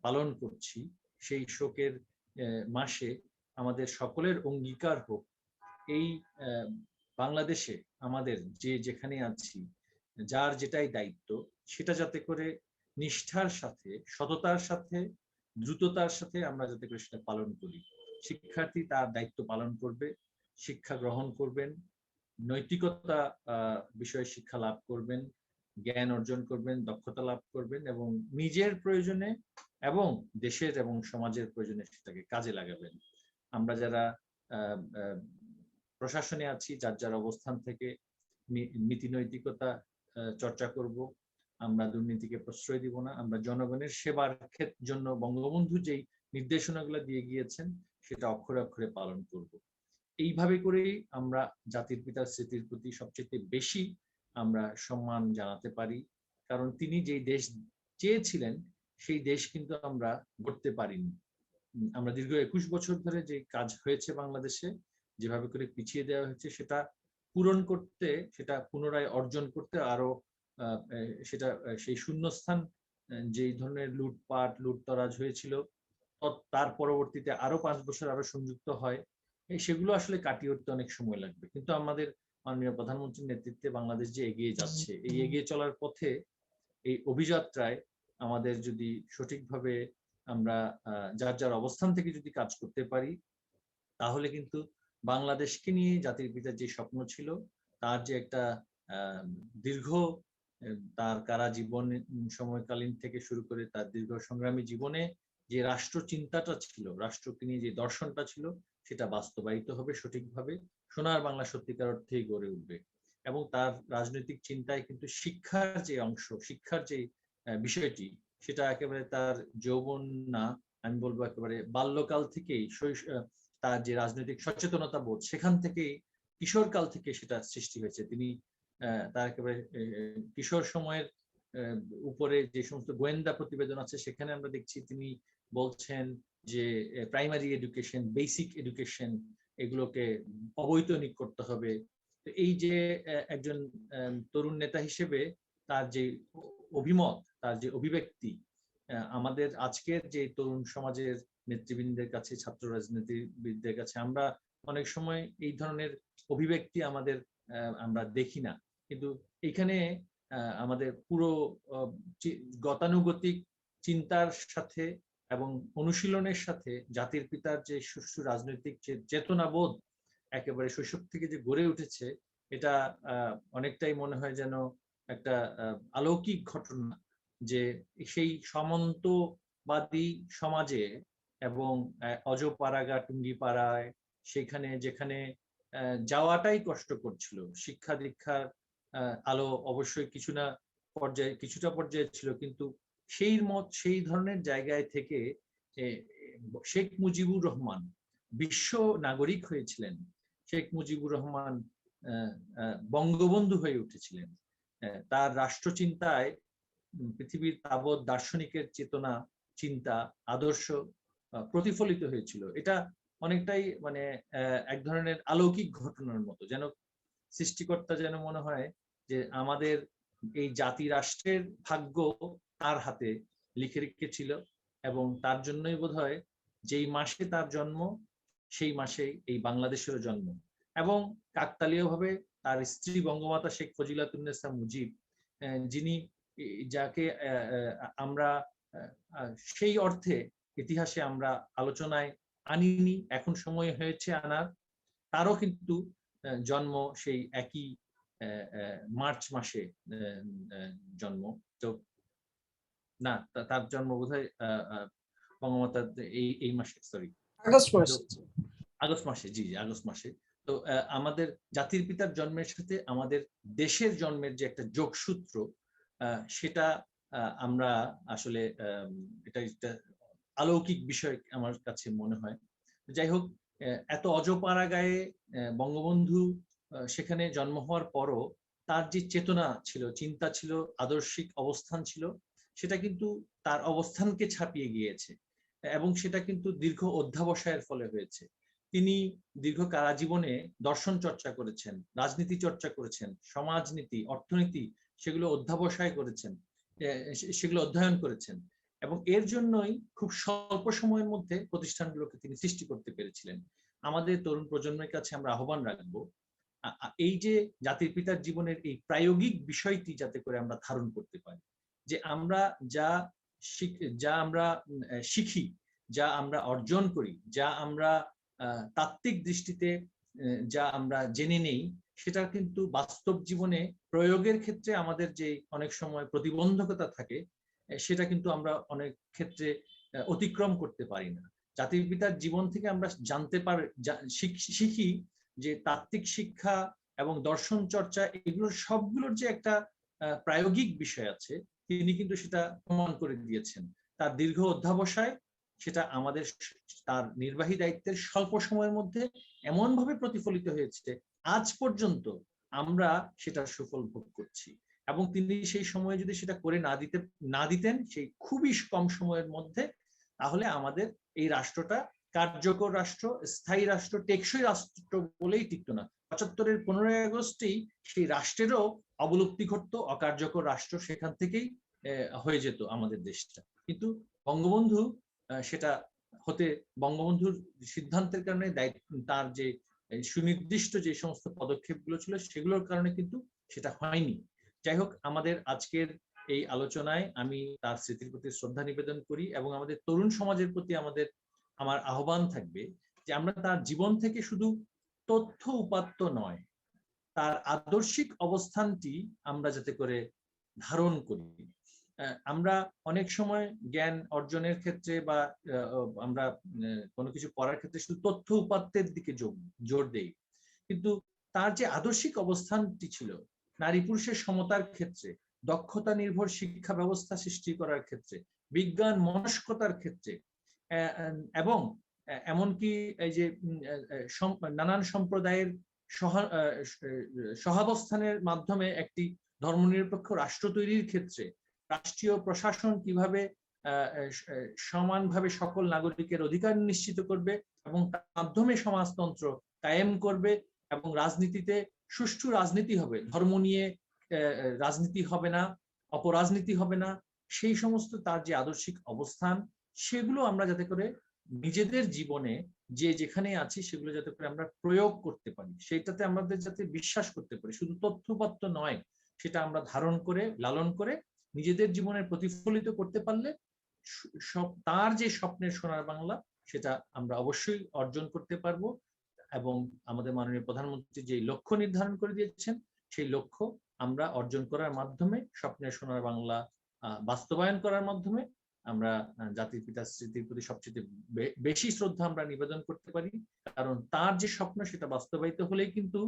পালন করছি, সেই শোকের মাসে আমাদের সকলের অঙ্গীকার হোক, এই বাংলাদেশে আমাদের যে যেখানে আছি, যার যেটাই দায়িত্ব, সেটা যাতে করে নিষ্ঠার সাথে, সততার সাথে, দ্রুততার সাথে আমরা যাতে করে সেটা পালন করি। শিক্ষার্থী তার দায়িত্ব পালন করবে, শিক্ষা গ্রহণ করবেন, নৈতিকতা বিষয়ে শিক্ষা লাভ করবেন, জ্ঞান অর্জন করবেন, দক্ষতা লাভ করবেন, এবং নিজের প্রয়োজনে এবং দেশের এবং সমাজের প্রয়োজনে সেটাকে কাজে লাগাবেন। আমরা যারা প্রশাসনে আছি, যার যার অবস্থান থেকে নীতি নৈতিকতা চর্চা করব। আমরা দুর্নীতিকে প্রশ্রয় দিব না। আমরা জনগণের সেবার জন্য বঙ্গবন্ধু যেই নির্দেশনাগুলো দিয়ে গিয়েছেন সেটা অক্ষরে অক্ষরে পালন করব। এইভাবে করেই আমরা জাতির পিতার স্মৃতির প্রতি সবচেয়ে বেশি আমরা সম্মান জানাতে পারি, কারণ তিনি যেই দেশ চেয়েছিলেন সেই দেশ কিন্তু আমরা গড়তে পারিনি। আমরা দীর্ঘ 21 বছর ধরে যে কাজ হয়েছে বাংলাদেশে, যেভাবে করে পিছিয়ে দেওয়া হয়েছে, সেটা পূরণ করতে, সেটা পুনরায় অর্জন করতে আরো সেটা সেই শূন্যস্থান, যেই ধরনের লুটপাট লুটতরাজ হয়েছিল, তার পরবর্তীতে আরো 5 বছর আরো সংযুক্ত হয়, সেগুলো আসলে কাটিয়ে উঠতে অনেক সময় লাগবে। কিন্তু আমাদের মাননীয় প্রধানমন্ত্রীর নেতৃত্বে বাংলাদেশ যে এগিয়ে যাচ্ছে, এই এগিয়ে চলার পথে, এই অভিযাত্রায় আমাদের যদি সঠিকভাবে আমরা যার যার অবস্থান থেকে যদি কাজ করতে পারি, তাহলে কিন্তু বাংলাদেশকে নিয়ে জাতির পিতার যে স্বপ্ন ছিল, তার যে একটা দীর্ঘ, তার কারা জীবন সময়কালীন থেকে শুরু করে তার দীর্ঘ সংগ্রামী জীবনে যে রাষ্ট্র চিন্তাটা ছিল, রাষ্ট্রকে নিয়ে যে দর্শনটা ছিল, সেটা বাস্তবায়িত হবে সঠিকভাবে। সোনার বাংলা সত্যিকার অর্থেই গড়ে উঠবে। এবং তার রাজনৈতিক চিন্তায় কিন্তু শিক্ষার যে অংশ, শিক্ষার যে বিষয়টি, সেটা একেবারে তার যৌবন না, আমি বলবো একেবারে বাল্যকাল থেকেই, তার যে রাজনৈতিক সচেতনতা বোধ, সেখান থেকেই, কিশোরকাল থেকে সেটা সৃষ্টি হয়েছে। তিনি তার একেবারে কিশোর সময়ের উপরে যে সমস্ত গোয়েন্দা প্রতিবেদন আছে, সেখানে আমরা দেখছি তিনি বলছেন যে প্রাইমারি এডুকেশন, বেসিক এডুকেশন, এগুলোকে অবৈতনিক করতে হবে। তো এই যে একজন তরুণ নেতা হিসেবে তার যে অভিমত, তার যে অভিব্যক্তি, আমাদের আজকের যে তরুণ সমাজের নেতৃবৃন্দের কাছে, ছাত্র রাজনীতিবিদদের কাছে আমরা অনেক সময় এই ধরনের অভিব্যক্তি আমরা দেখি না। কিন্তু এখানে আমাদের পুরো গতানুগতিক চিন্তার সাথে এবং অনুশীলনের সাথে জাতির পিতার যে সুষ্ঠু রাজনৈতিক চেতনাবোধ একেবারে শৈশব থেকে যে গড়ে উঠেছে, এটা অনেকটাই মনে হয় যেন একটা অলৌকিক ঘটনা, যে সেই সামন্তবাদী সমাজে এবং অজপাড়াগা টুঙ্গিপাড়ায়, সেখানে যেখানে যাওয়াটাই কষ্টকর ছিল, শিক্ষা দীক্ষার আলো অবশ্যই কিছুটা পর্যায়ে ছিল, কিন্তু সেই ধরনের জায়গায় থেকে শেখ মুজিবুর রহমান বিশ্ব নাগরিক হয়েছিলেন। শেখ মুজিবুর রহমান বঙ্গবন্ধু হয়ে উঠেছিলেন। তার রাষ্ট্রচিন্তায় পৃথিবীর তাবৎ দার্শনিকের চেতনা, চিন্তা, আদর্শ প্রতিফলিত হয়েছিল। এটা অনেকটাই মানে এক ধরনের অলৌকিক ঘটনার মতো, যেন সৃষ্টিকর্তা যেন মনে হয় যে আমাদের এই জাতি রাষ্ট্রের ভাগ্য তার হাতে লিখে রেখেছিল, এবং তার জন্যই বোধহয় যেই মাসে তার জন্ম সেই মাসেই এই বাংলাদেশেরও জন্ম। এবং কাকতালীয়ভাবে তার স্ত্রী বঙ্গমাতা শেখ ফজিলাতুন্নেসা মুজিব, যিনি যাকে আমরা সেই অর্থে ইতিহাসে আমরা আলোচনায় আনিনি, এখন সময় হয়েছে আনার, তারও কিন্তু জন্ম সেই একই মার্চ মাসে জন্ম। তো না, তার জন্ম বোধহয় বঙ্গমাতা এই মাসে, সরি আগস্ট মাসে, জি আগস্ট মাসে। তো আমাদের জাতির পিতার জন্মের সাথে আমাদের দেশের জন্মের যে একটা যোগসূত্র, সেটা আমরা আসলে এটা অলৌকিক বিষয় আমার কাছে মনে হয়। যাই হোক, এত অজপাড়া গায়ে বঙ্গবন্ধু সেখানে জন্ম হওয়ার পরও তার যে চেতনা ছিল, চিন্তা ছিল, আদর্শিক অবস্থান ছিল, সেটা কিন্তু তার অবস্থানকে ছাপিয়ে গিয়েছে, এবং সেটা কিন্তু দীর্ঘ অধ্যাবসায়ের ফলে হয়েছে। তিনি দীর্ঘ কারাজীবনে দর্শন চর্চা করেছেন, রাজনীতি চর্চা করেছেন, সমাজনীতি, অর্থনীতি, সেগুলো অধ্যাবসায় করেছেন, সেগুলো অধ্যয়ন করেছেন, এবং এর জন্যই খুব স্বল্প সময়ের মধ্যে প্রতিষ্ঠানগুলোকে তিনি সৃষ্টি করতে পেরেছিলেন। আমাদের তরুণ প্রজন্মের কাছে আমরা আহ্বান রাখবো, এই যে জাতির পিতার জীবনের এই প্রায়োগিক বিষয়টি যাতে করে আমরা ধারণ করতে পারি, যে আমরা যা আমরা শিখি, যা আমরা অর্জন করি, যা আমরা তাত্ত্বিক দৃষ্টিতে যা আমরা জেনে নেই, সেটা কিন্তু বাস্তব জীবনে প্রয়োগের ক্ষেত্রে আমাদের যে অনেক সময় প্রতিবন্ধকতা থাকে, সেটা কিন্তু আমরা অনেক ক্ষেত্রে অতিক্রম করতে পারি না। জাতির পিতার জীবন থেকে আমরা জানতে পারি, শিখি যে তাত্ত্বিক শিক্ষা এবং দর্শন চর্চা, এগুলোর সবগুলোর যে একটা প্রায়োগিক বিষয় আছে, তিনি কিন্তু সেটা প্রমাণ করে দিয়েছেন। তার দীর্ঘ অধ্যাবসায় সেটা আমাদের তার নির্বাহী দায়িত্বের স্বল্প সময়ের মধ্যে এমন ভাবে প্রতিফলিত হয়েছে, আজ পর্যন্ত আমরা সেটার সুফল ভোগ করছি। এবং তিনি সেই সময়ে যদি সেটা করে না দিতেন সেই খুবই কম সময়ের মধ্যে, তাহলে আমাদের এই রাষ্ট্রটা কার্যকর রাষ্ট্র, স্থায়ী রাষ্ট্র, টেকসই রাষ্ট্র বলেই টিকত না। ৭৫-এর 15ই আগস্টেই সেই রাষ্ট্রেরও অবলুপ্তি ঘটতো, অকার্যকর রাষ্ট্র সেখান থেকেই হয়ে যেত আমাদের দেশটা। কিন্তু বঙ্গবন্ধু সেটা হতে, বঙ্গবন্ধুর সিদ্ধান্তের কারণে, তার যে সুনির্দিষ্ট যে সমস্ত পদক্ষেপগুলো ছিল সেগুলোর কারণে কিন্তু সেটা হয়নি। যাই হোক, আমাদের আজকের এই আলোচনায় আমি তার স্মৃতির প্রতি শ্রদ্ধা নিবেদন করি, এবং আমাদের তরুণ সমাজের প্রতি আমার আহ্বান থাকবে যে আমরা তার জীবন থেকে শুধু তথ্য উপাত্ত নয়, তার আদর্শিক অবস্থানটি আমরা যাতে করে ধারণ করি। আমরা অনেক সময় জ্ঞান অর্জনের ক্ষেত্রে বা আমরা কোনো কিছু করার ক্ষেত্রে শুধু তথ্য উপাত্তের দিকে জোর দেই, কিন্তু তার যে আদর্শিক অবস্থানটি ছিল নারী পুরুষের সমতার ক্ষেত্রে, দক্ষতা নির্ভর শিক্ষা ব্যবস্থা সৃষ্টি করার ক্ষেত্রে, বিজ্ঞান মনস্কতার ক্ষেত্রে, এবং এমনকি এই যে নানান সম্প্রদায়ের সহাবস্থানের মাধ্যমে একটি ধর্মনিরপেক্ষ রাষ্ট্র তৈরির ক্ষেত্রে রাষ্ট্রীয় প্রশাসন কিভাবে সমানভাবে সকল নাগরিকের অধিকার নিশ্চিত করবে এবং তার মাধ্যমে সমাজতন্ত্র কায়েম করবে, এবং রাজনীতিতে সুষ্ঠু রাজনীতি হবে, ধর্ম নিয়ে রাজনীতি হবে না, অপরাজনীতি হবে না, সেই সমস্ত তার যে আদর্শিক অবস্থান, সেগুলো আমরা যাতে করে নিজেদের জীবনে যেখানে আছি সেগুলো যাতে করে আমরা প্রয়োগ করতে পারি, সেইটাতে আমাদের যাতে বিশ্বাস করতে পারি, শুধু তথ্যপত্র নয়, সেটা আমরা ধারণ করে লালন করে নিজেদের জীবনে প্রতিফলিত করতে পারলে তার যে স্বপ্নের সোনার বাংলা, সেটা আমরা অবশ্যই অর্জন করতে পারবো। এবং আমাদের মাননীয় প্রধানমন্ত্রী যে লক্ষ্য নির্ধারণ করে দিয়েছেন, সেই লক্ষ্য আমরা অর্জন করার মাধ্যমে, স্বপ্নের সোনার বাংলা বাস্তবায়ন করার মাধ্যমে আমরা জাতির পিতার স্মৃতির প্রতি সবচেয়ে বেশি শ্রদ্ধা আমরা নিবেদন করতে পারি। কারণ তার যে স্বপ্ন সেটা বাস্তবায়িত হলেই কিন্তু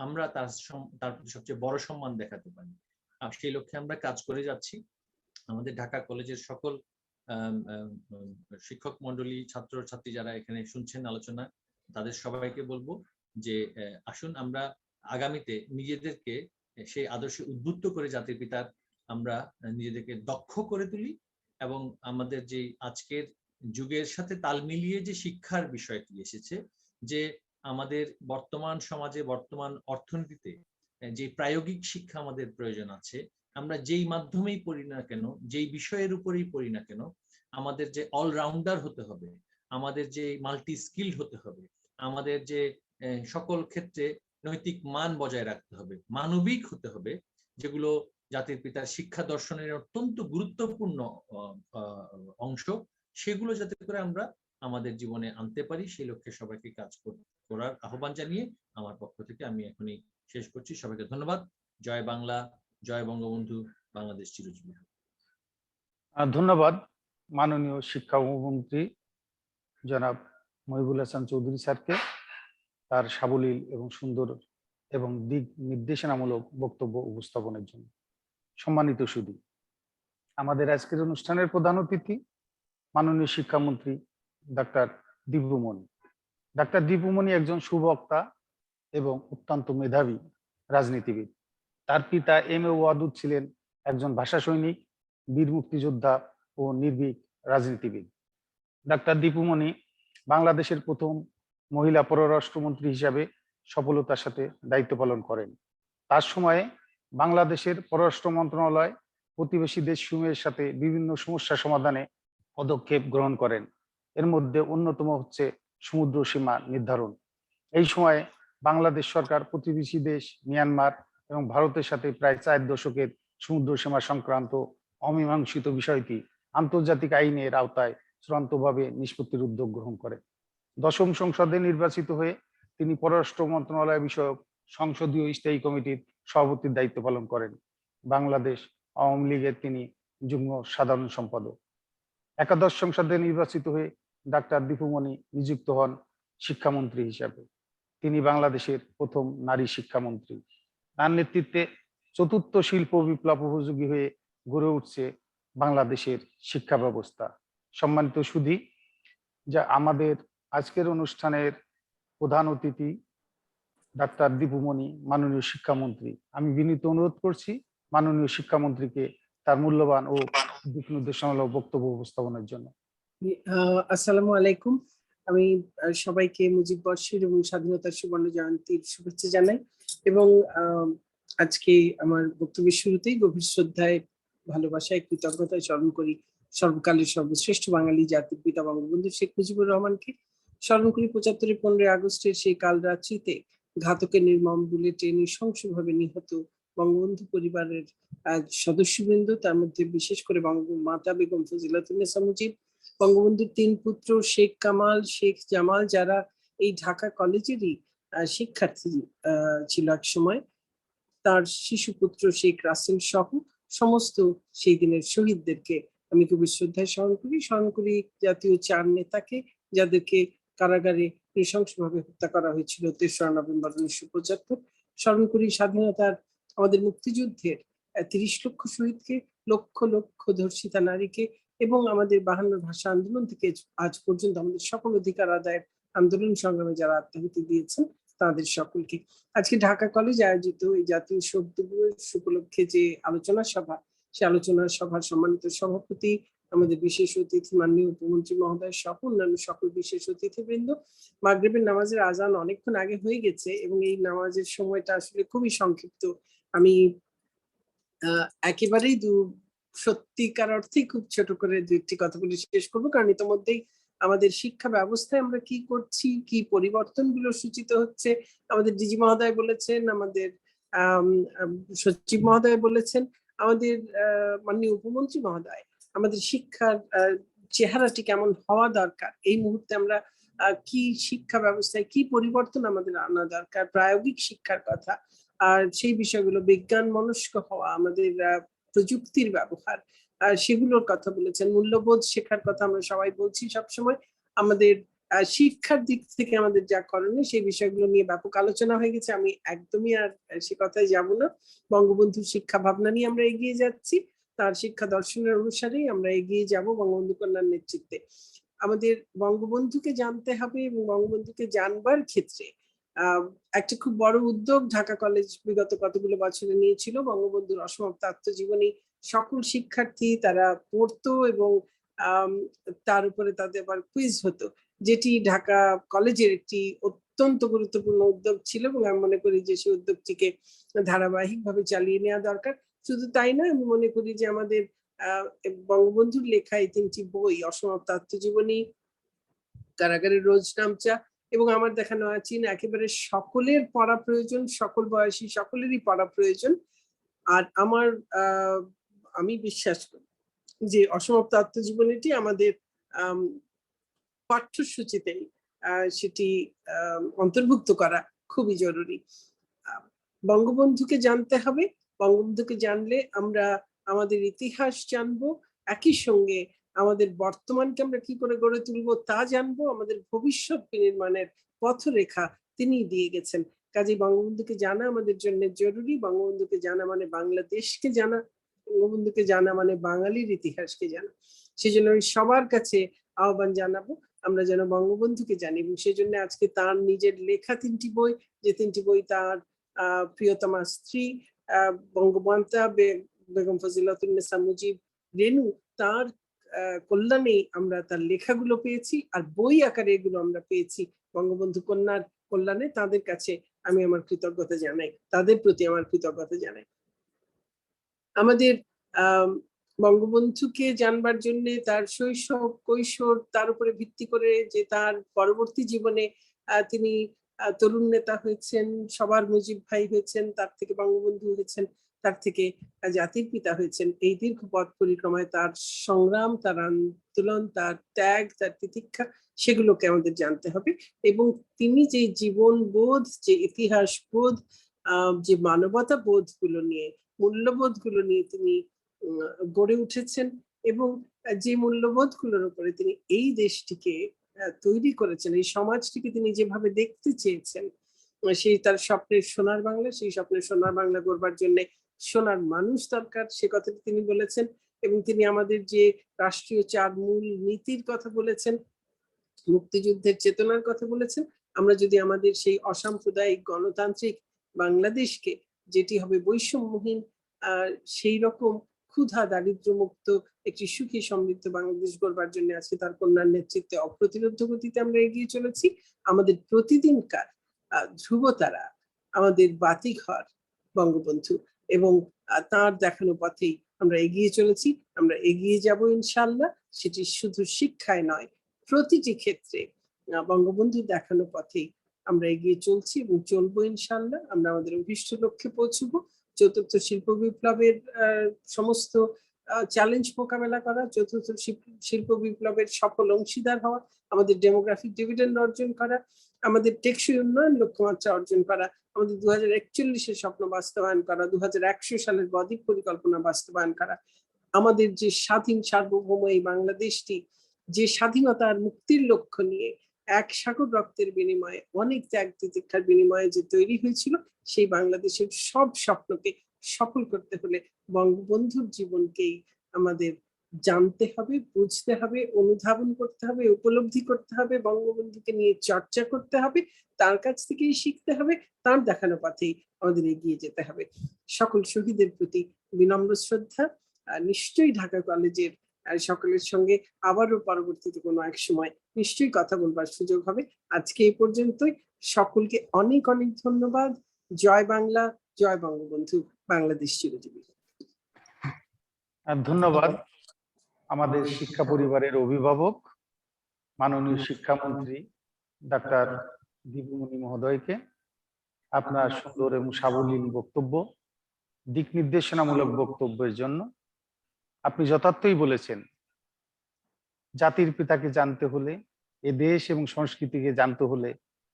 আমরা তার প্রতি সবচেয়ে বড় সম্মান দেখাতে পারি। আর সেই লক্ষ্যে আমরা কাজ করে যাচ্ছি। আমাদের ঢাকা কলেজের সকল শিক্ষক মন্ডলী, ছাত্র ছাত্রী যারা এখানে শুনছেন আলোচনা, তাদের সবাইকে বলবো যে আসুন আমরা আগামীতে নিজেদেরকে সেই আদর্শে উদ্বুদ্ধ করে জাতির পিতার আমরা নিজেদেরকে দক্ষ করে তুলি এবং আমাদের যে আজকের যুগের সাথে তাল মিলিয়ে যে শিক্ষার বিষয়টি এসেছে, যে আমাদের বর্তমান সমাজে, বর্তমান অর্থনীতিতে যে প্রায়োগিক শিক্ষা আমাদের প্রয়োজন আছে, আমরা যেই মাধ্যমেই পড়ি না কেন, যেই বিষয়ের উপরেই পড়ি না কেন, আমাদের যে অলরাউন্ডার হতে হবে, আমাদের যে মাল্টি স্কিলড হতে হবে, আমাদের যে সকল ক্ষেত্রে নৈতিক মান বজায় রাখতে হবে, মানবিক হতে হবে, যেগুলো জাতির পিতার শিক্ষা দর্শনের অত্যন্ত গুরুত্বপূর্ণ অংশ, সেগুলো যাতে করে আমরা আমাদের জীবনে আনতে পারি, সেই লক্ষ্যে সবাইকে কাজ করার আহ্বান জানিয়ে আমার পক্ষ থেকে আমি এখনই শেষ করছি। সবাইকে ধন্যবাদ। জয় বাংলা, জয় বঙ্গবন্ধু, বাংলাদেশ চিরজীবী। ধন্যবাদ মাননীয় শিক্ষা উপমন্ত্রী জনাব মহিবুল হাসান চৌধুরী স্যারকে তার সাবলীল এবং সুন্দর এবং দিক নির্দেশনামূলক বক্তব্য উপস্থাপনের জন্য। সম্মানিত সুধী, আমাদের আজকের অনুষ্ঠানের প্রধান অতিথি মাননীয় শিক্ষামন্ত্রী ডাক্তার দীপুমণি। ডাক্তার দীপুমণি একজন সুবক্তা এবং অত্যন্ত মেধাবী রাজনীতিবিদ। তার পিতা এম.এ. ওয়াদুদ ছিলেন একজন ভাষা সৈনিক, বীর মুক্তিযোদ্ধা ও নির্ভীক রাজনীতিবিদ। ডাক্তার দীপুমণি বাংলাদেশের প্রথম মহিলা পররাষ্ট্রমন্ত্রী হিসাবে সফলতার সাথে দায়িত্ব পালন করেন। তার সময়ে বাংলাদেশের পররাষ্ট্র মন্ত্রণালয় প্রতিবেশী দেশসমূহের সাথে বিভিন্ন সমস্যা সমাধানে পদক্ষেপ গ্রহণ করেন। এর মধ্যে অন্যতম হচ্ছে সমুদ্র সীমা নির্ধারণ। এই সময়ে বাংলাদেশ সরকার প্রতিবেশী দেশ মিয়ানমার এবং ভারতের সাথে প্রায় 4 দশকের সমুদ্র সীমা সংক্রান্ত অমীমাংসিত বিষয়টি আন্তর্জাতিক আইনের আওতায় চূড়ান্তভাবে নিষ্পত্তির উদ্যোগ গ্রহণ করেন। 10ম সংসদে নির্বাচিত হয়ে তিনি পররাষ্ট্র মন্ত্রণালয় বিষয়ক সংসদীয় স্থায়ী কমিটির সভাপতির দায়িত্ব পালন করেন। বাংলাদেশ আওয়ামী লীগের তিনি যুগ্ম সাধারণ সম্পাদক। একাদশ সংসদে নির্বাচিত হয়ে ডাক্তার দীপুমণি নিযুক্ত হন শিক্ষামন্ত্রী হিসাবে। তিনি বাংলাদেশের প্রথম নারী শিক্ষামন্ত্রী। তার নেতৃত্বে চতুর্থ শিল্প বিপ্লব উপযোগী হয়ে গড়ে উঠছে বাংলাদেশের শিক্ষা ব্যবস্থা। সম্মানিত সুধী, যা আমাদের আজকের অনুষ্ঠানের প্রধান অতিথি ডাক্তার দীপুমণি মাননীয় শিক্ষামন্ত্রী। আমি বিনীত অনুরোধ করছি মাননীয় শিক্ষামন্ত্রীকে তার মূল্যবান ও দিক নির্দেশনামূলক বক্তব্য উপস্থাপনের জন্য। আসসালামু আলাইকুম। আমি সবাইকে মুজিব বর্ষের এবং স্বাধীনতার সুবর্ণ জয়ন্তীর শুভেচ্ছা জানাই এবং আজকে আমার বক্তব্যের শুরুতেই গভীর শ্রদ্ধায়, ভালোবাসায়, কৃতজ্ঞতায় স্মরণ করি সর্বকালের সর্বশ্রেষ্ঠ বাঙালি জাতির পিতা বঙ্গবন্ধু শেখ মুজিবুর রহমানকে। স্মরণ করি 75 15 আগস্টের সেই কাল রাত্রিতে ঘাতকের নির্মম বুলেটে নৃশংসভাবে নিহত বঙ্গবন্ধু পরিবারের সদস্যবৃন্দ, তার মধ্যে বিশেষ করে মাতা বেগম ফজিলাতুন্নেছা মুজিব, বঙ্গবন্ধুর 3 পুত্র শেখ কামাল, শেখ জামাল, যারা এই ঢাকা কলেজেরই শিক্ষার্থী ছিল এক সময়, তার শিশু পুত্র শেখ রাসেল সহ সমস্ত সেই দিনের শহীদদেরকে আমি খুবই শ্রদ্ধায় স্মরণ করি জাতীয় 4 নেতাকে, যাদেরকে কারাগারে নৃশংসভাবে হত্যা করা হয়েছিল 3রা নভেম্বর 1975। স্মরণ করি স্বাধীনতার আমাদের মুক্তিযুদ্ধের 30 লক্ষ শহীদকে, লক্ষ লক্ষ ধর্ষিতা নারীকে এবং আমাদের 52 ভাষা আন্দোলন থেকে আজ পর্যন্ত আমাদের সকল অধিকার আদায়ের আন্দোলন সংগ্রামে যারা আত্মাহুতি দিয়েছেন তাদের সকলকে। আজকে ঢাকা কলেজ আয়োজিত এই জাতীয় শোক দিবস উপলক্ষে যে আলোচনা সভা, সে আলোচনা সভার সম্মানিত সভাপতি, আমাদের বিশেষ অতিথি মাননীয় উপমন্ত্রী মহোদয় সহ অন্যান্য সকল বিশেষ অতিথিবৃন্দ। মাগরিবের নামাজের আজান অনেকক্ষণ আগে হয়ে গেছে এবং এই নামাজের সময়টা আসলে খুবই সংক্ষিপ্ত। আমি একেবারেই সত্যিকার অর্থেই খুব ছোট করে 2টি কথা বলে শেষ করবো, কারণ ইতিমধ্যেই আমাদের শিক্ষা ব্যবস্থায় আমরা কি করছি, কি পরিবর্তনগুলো সূচিত হচ্ছে, আমাদের ডিজি মহোদয় বলেছেন, আমাদের সচিব মহোদয় বলেছেন, আমাদের মাননীয় উপমন্ত্রী মহোদয়, আমাদের শিক্ষার চেহারাটি কেমন হওয়া দরকার এই মুহূর্তে আমরা কি শিক্ষা ব্যবস্থায় কি পরিবর্তন আমাদের আনা দরকার, প্রায়োগিক শিক্ষার কথা, আর সেই বিষয়গুলো, বিজ্ঞান মনস্ক হওয়া, আমাদের প্রযুক্তির ব্যবহার, সেগুলোর কথা বলেছেন। মূল্যবোধ শেখার কথা আমরা সবাই বলছি সবসময়। আমাদের শিক্ষার দিক থেকে আমাদের যা করণীয় সেই বিষয়গুলো নিয়ে ব্যাপক আলোচনা হয়ে গেছে। আমি একদমই আর সে কথায় যাব না। বঙ্গবন্ধুর শিক্ষা ভাবনা নিয়ে আমরা এগিয়ে যাচ্ছি, তার শিক্ষা দর্শনের অনুসারেই আমরা এগিয়ে যাব বঙ্গবন্ধু কন্যার নেতৃত্বে। আমাদের বঙ্গবন্ধুকে জানতে হবে এবং বঙ্গবন্ধুকে জানবার ক্ষেত্রে একটা খুব বড় উদ্যোগ ঢাকা কলেজ বিগত কতগুলো বছরে নিয়েছিল। বঙ্গবন্ধুর অসমাপ্ত আত্মজীবনী সকল শিক্ষার্থী তারা পড়তো এবং তার উপরে তাদের আবার কুইজ হতো, যেটি ঢাকা কলেজের একটি অত্যন্ত গুরুত্বপূর্ণ উদ্যোগ ছিল এবং আমি মনে করি যে সেই উদ্যোগটিকে ধারাবাহিকভাবে চালিয়ে নেওয়া দরকার। শুধু তাই নয়, আমি মনে করি যে আমাদের বঙ্গবন্ধুর লেখা এই 3টি বই, অসমাপ্ত আত্মজীবনী, কারাগারের রোজ নামচা এবং আমার দেখানো আচিন, একেবারে সকলের পড়া প্রয়োজন, সকল বয়সী সকলেরই পড়া প্রয়োজন। আর আমি বিশ্বাস করি যে অসমাপ্ত আত্মজীবনীটি আমাদের পাঠ্যসূচিতেই সেটি অন্তর্ভুক্ত করা খুবই জরুরি। বঙ্গবন্ধুকে জানতে হবে। বঙ্গবন্ধুকে জানলে আমরা আমাদের ইতিহাস জানবো, একই সঙ্গে আমাদের বর্তমানকে আমরা কি করে গড়ে তুলবো তা জানবো, আমাদের ভবিষ্যৎ বিনির্মাণের পথরেখা তিনি দিয়ে গেছেন। কাজেই বঙ্গবন্ধুকে জানা আমাদের জন্য জরুরি। বঙ্গবন্ধুকে জানা মানে বাংলাদেশকে জানা, বঙ্গবন্ধুকে জানা মানে বাঙালির ইতিহাসকে জানা। সেজন্য আমি সবার কাছে আহ্বান জানাবো আমরা যেন বঙ্গবন্ধুকে জানি, এবং সেজন্য আজকে তার নিজের লেখা 3টি বই, যে 3টি বই তার প্রিয়তমা স্ত্রী বঙ্গমাতা বেগম ফজিলাতুন্নেসা মুজিব রেনু, তার কল্যাণে আমরা তার লেখাগুলো পেয়েছি, আর বই আকারে এগুলো আমরা পেয়েছি। বঙ্গবন্ধু কন্যার কল্যাণে তাদের কাছে আমি আমার কৃতজ্ঞতা জানাই, তাদের প্রতি আমার কৃতজ্ঞতা জানাই। আমাদের বঙ্গবন্ধুকে জানবার জন্য তার শৈশব কৈশোর, তার উপরে ভিত্তি করে যে তার পরবর্তী জীবনে তিনি তরুণ নেতা হয়েছেন, সবার মুজিব ভাই হয়েছেন, তার থেকে বঙ্গবন্ধু হয়েছেন, তার থেকে জাতির পিতা হয়েছেন, এই দীর্ঘ পথ পরিক্রমায় তার সংগ্রাম, তার আন্দোলন, তার ত্যাগ, তার তিতিক্ষা, সেগুলোকে আমাদের জানতে হবে। এবং তিনি যে জীবন বোধ, যে ইতিহাস বোধ, যে মানবতা বোধ গুলো নিয়ে, মূল্যবোধ গুলো নিয়ে তিনি গড়ে উঠেছেন এবং যে মূল্যবোধ গুলোর উপরে তিনি এই দেশটিকে তৈরি করেছেন, এই সমাজটিকে তিনি যেভাবে দেখতে চেয়েছেন, সেই তার স্বপ্নের সোনার বাংলা, সেই স্বপ্নের সোনার বাংলা গড়বার জন্য সোনার মানুষ দরকার, সে কথাটি তিনি বলেছেন। এবং তিনি আমাদের যে রাষ্ট্রীয় 4 মূল নীতির কথা বলেছেন, মুক্তিযুদ্ধের চেতনার কথা বলেছেন। আমরা যদি আমাদের সেই অসাম্প্রদায়িক গণতান্ত্রিক বাংলাদেশকে, যেটি হবে বৈষম্যহীন, সেই রকম ক্ষুধা দারিদ্র মুক্ত একটি সুখী সমৃদ্ধ বাংলাদেশ গড়বার জন্য আজকে তার কন্যার নেতৃত্বে অপ্রতিরোধ্য গতিতে আমরা এগিয়ে চলেছি। আমাদের প্রতিদিনকার ধ্রুবতারা, আমাদের বাতিঘর বঙ্গবন্ধু, এবং তার দেখানো পথেই আমরা এগিয়ে চলেছি, আমরা এগিয়ে যাব ইনশাআল্লাহ। সেটি শুধু শিক্ষায় নয়, প্রতিটি ক্ষেত্রে বঙ্গবন্ধু দেখানো পথেই আমরা এগিয়ে চলছি এবং চলবো ইনশাআল্লাহ। আমরা আমাদের অভিষ্ট লক্ষ্যে পৌঁছবো। 4র্থ শিল্প বিপ্লবের সমস্ত চ্যালেঞ্জ মোকাবেলা করা, 4র্থ শিল্প বিপ্লবের সফল অংশীদার হওয়া, আমাদের ডেমোগ্রাফিক ডিভিডেন্ড অর্জন করা, আমাদের টেকসই উন্নয়ন লক্ষ্যমাত্রা অর্জন করা, আমাদের 2041-এর স্বপ্ন বাস্তবায়ন করা, 2100 সালের বদ্বীপ পরিকল্পনা বাস্তবায়ন করা, আমাদের যে স্বাধীন সার্বভৌম এই বাংলাদেশটি, যে স্বাধীনতার মুক্তির লক্ষ্য নিয়ে এক সাগর রক্তের বিনিময়ে, অনেক ত্যাগ তিতিক্ষার বিনিময়ে যে তৈরি হয়েছিল, সেই বাংলাদেশের সব স্বপ্নকে সফল করতে হলে বঙ্গবন্ধুর জীবনকেই আমাদের জানতে হবে, বুঝতে হবে, অনুধাবন করতে হবে, উপলব্ধি করতে হবে, বঙ্গবন্ধুকে নিয়ে চর্চা করতে হবে, তার কাছ থেকেই শিখতে হবে, তার দেখানো পথেই আমাদের এগিয়ে যেতে হবে। সকল শহীদের প্রতি বিনম্র শ্রদ্ধা। নিশ্চয়ই ঢাকা কলেজের সকলের সঙ্গে আবারও পরবর্তীতে কোনো এক সময় নিশ্চয়ই কথা বলবার সুযোগ হবে। আজকে এই পর্যন্তই। সকলকে অনেক অনেক ধন্যবাদ। জয় বাংলা, জয় বঙ্গবন্ধু, বাংলাদেশ চিরজীবী। ধন্যবাদ আমাদের শিক্ষা পরিবারের অভিভাবক মাননীয় শিক্ষামন্ত্রী ডাক্তার দীপুমণি মহোদয়কে আপনার সুন্দর এবং সাবলীল বক্তব্য, দিক নির্দেশনামূলক বক্তব্যের জন্য। আপনি যথার্থই বলেছেন, জাতির পিতাকে জানতে হলে এ দেশ এবং সংস্কৃতিকে জানতে হলে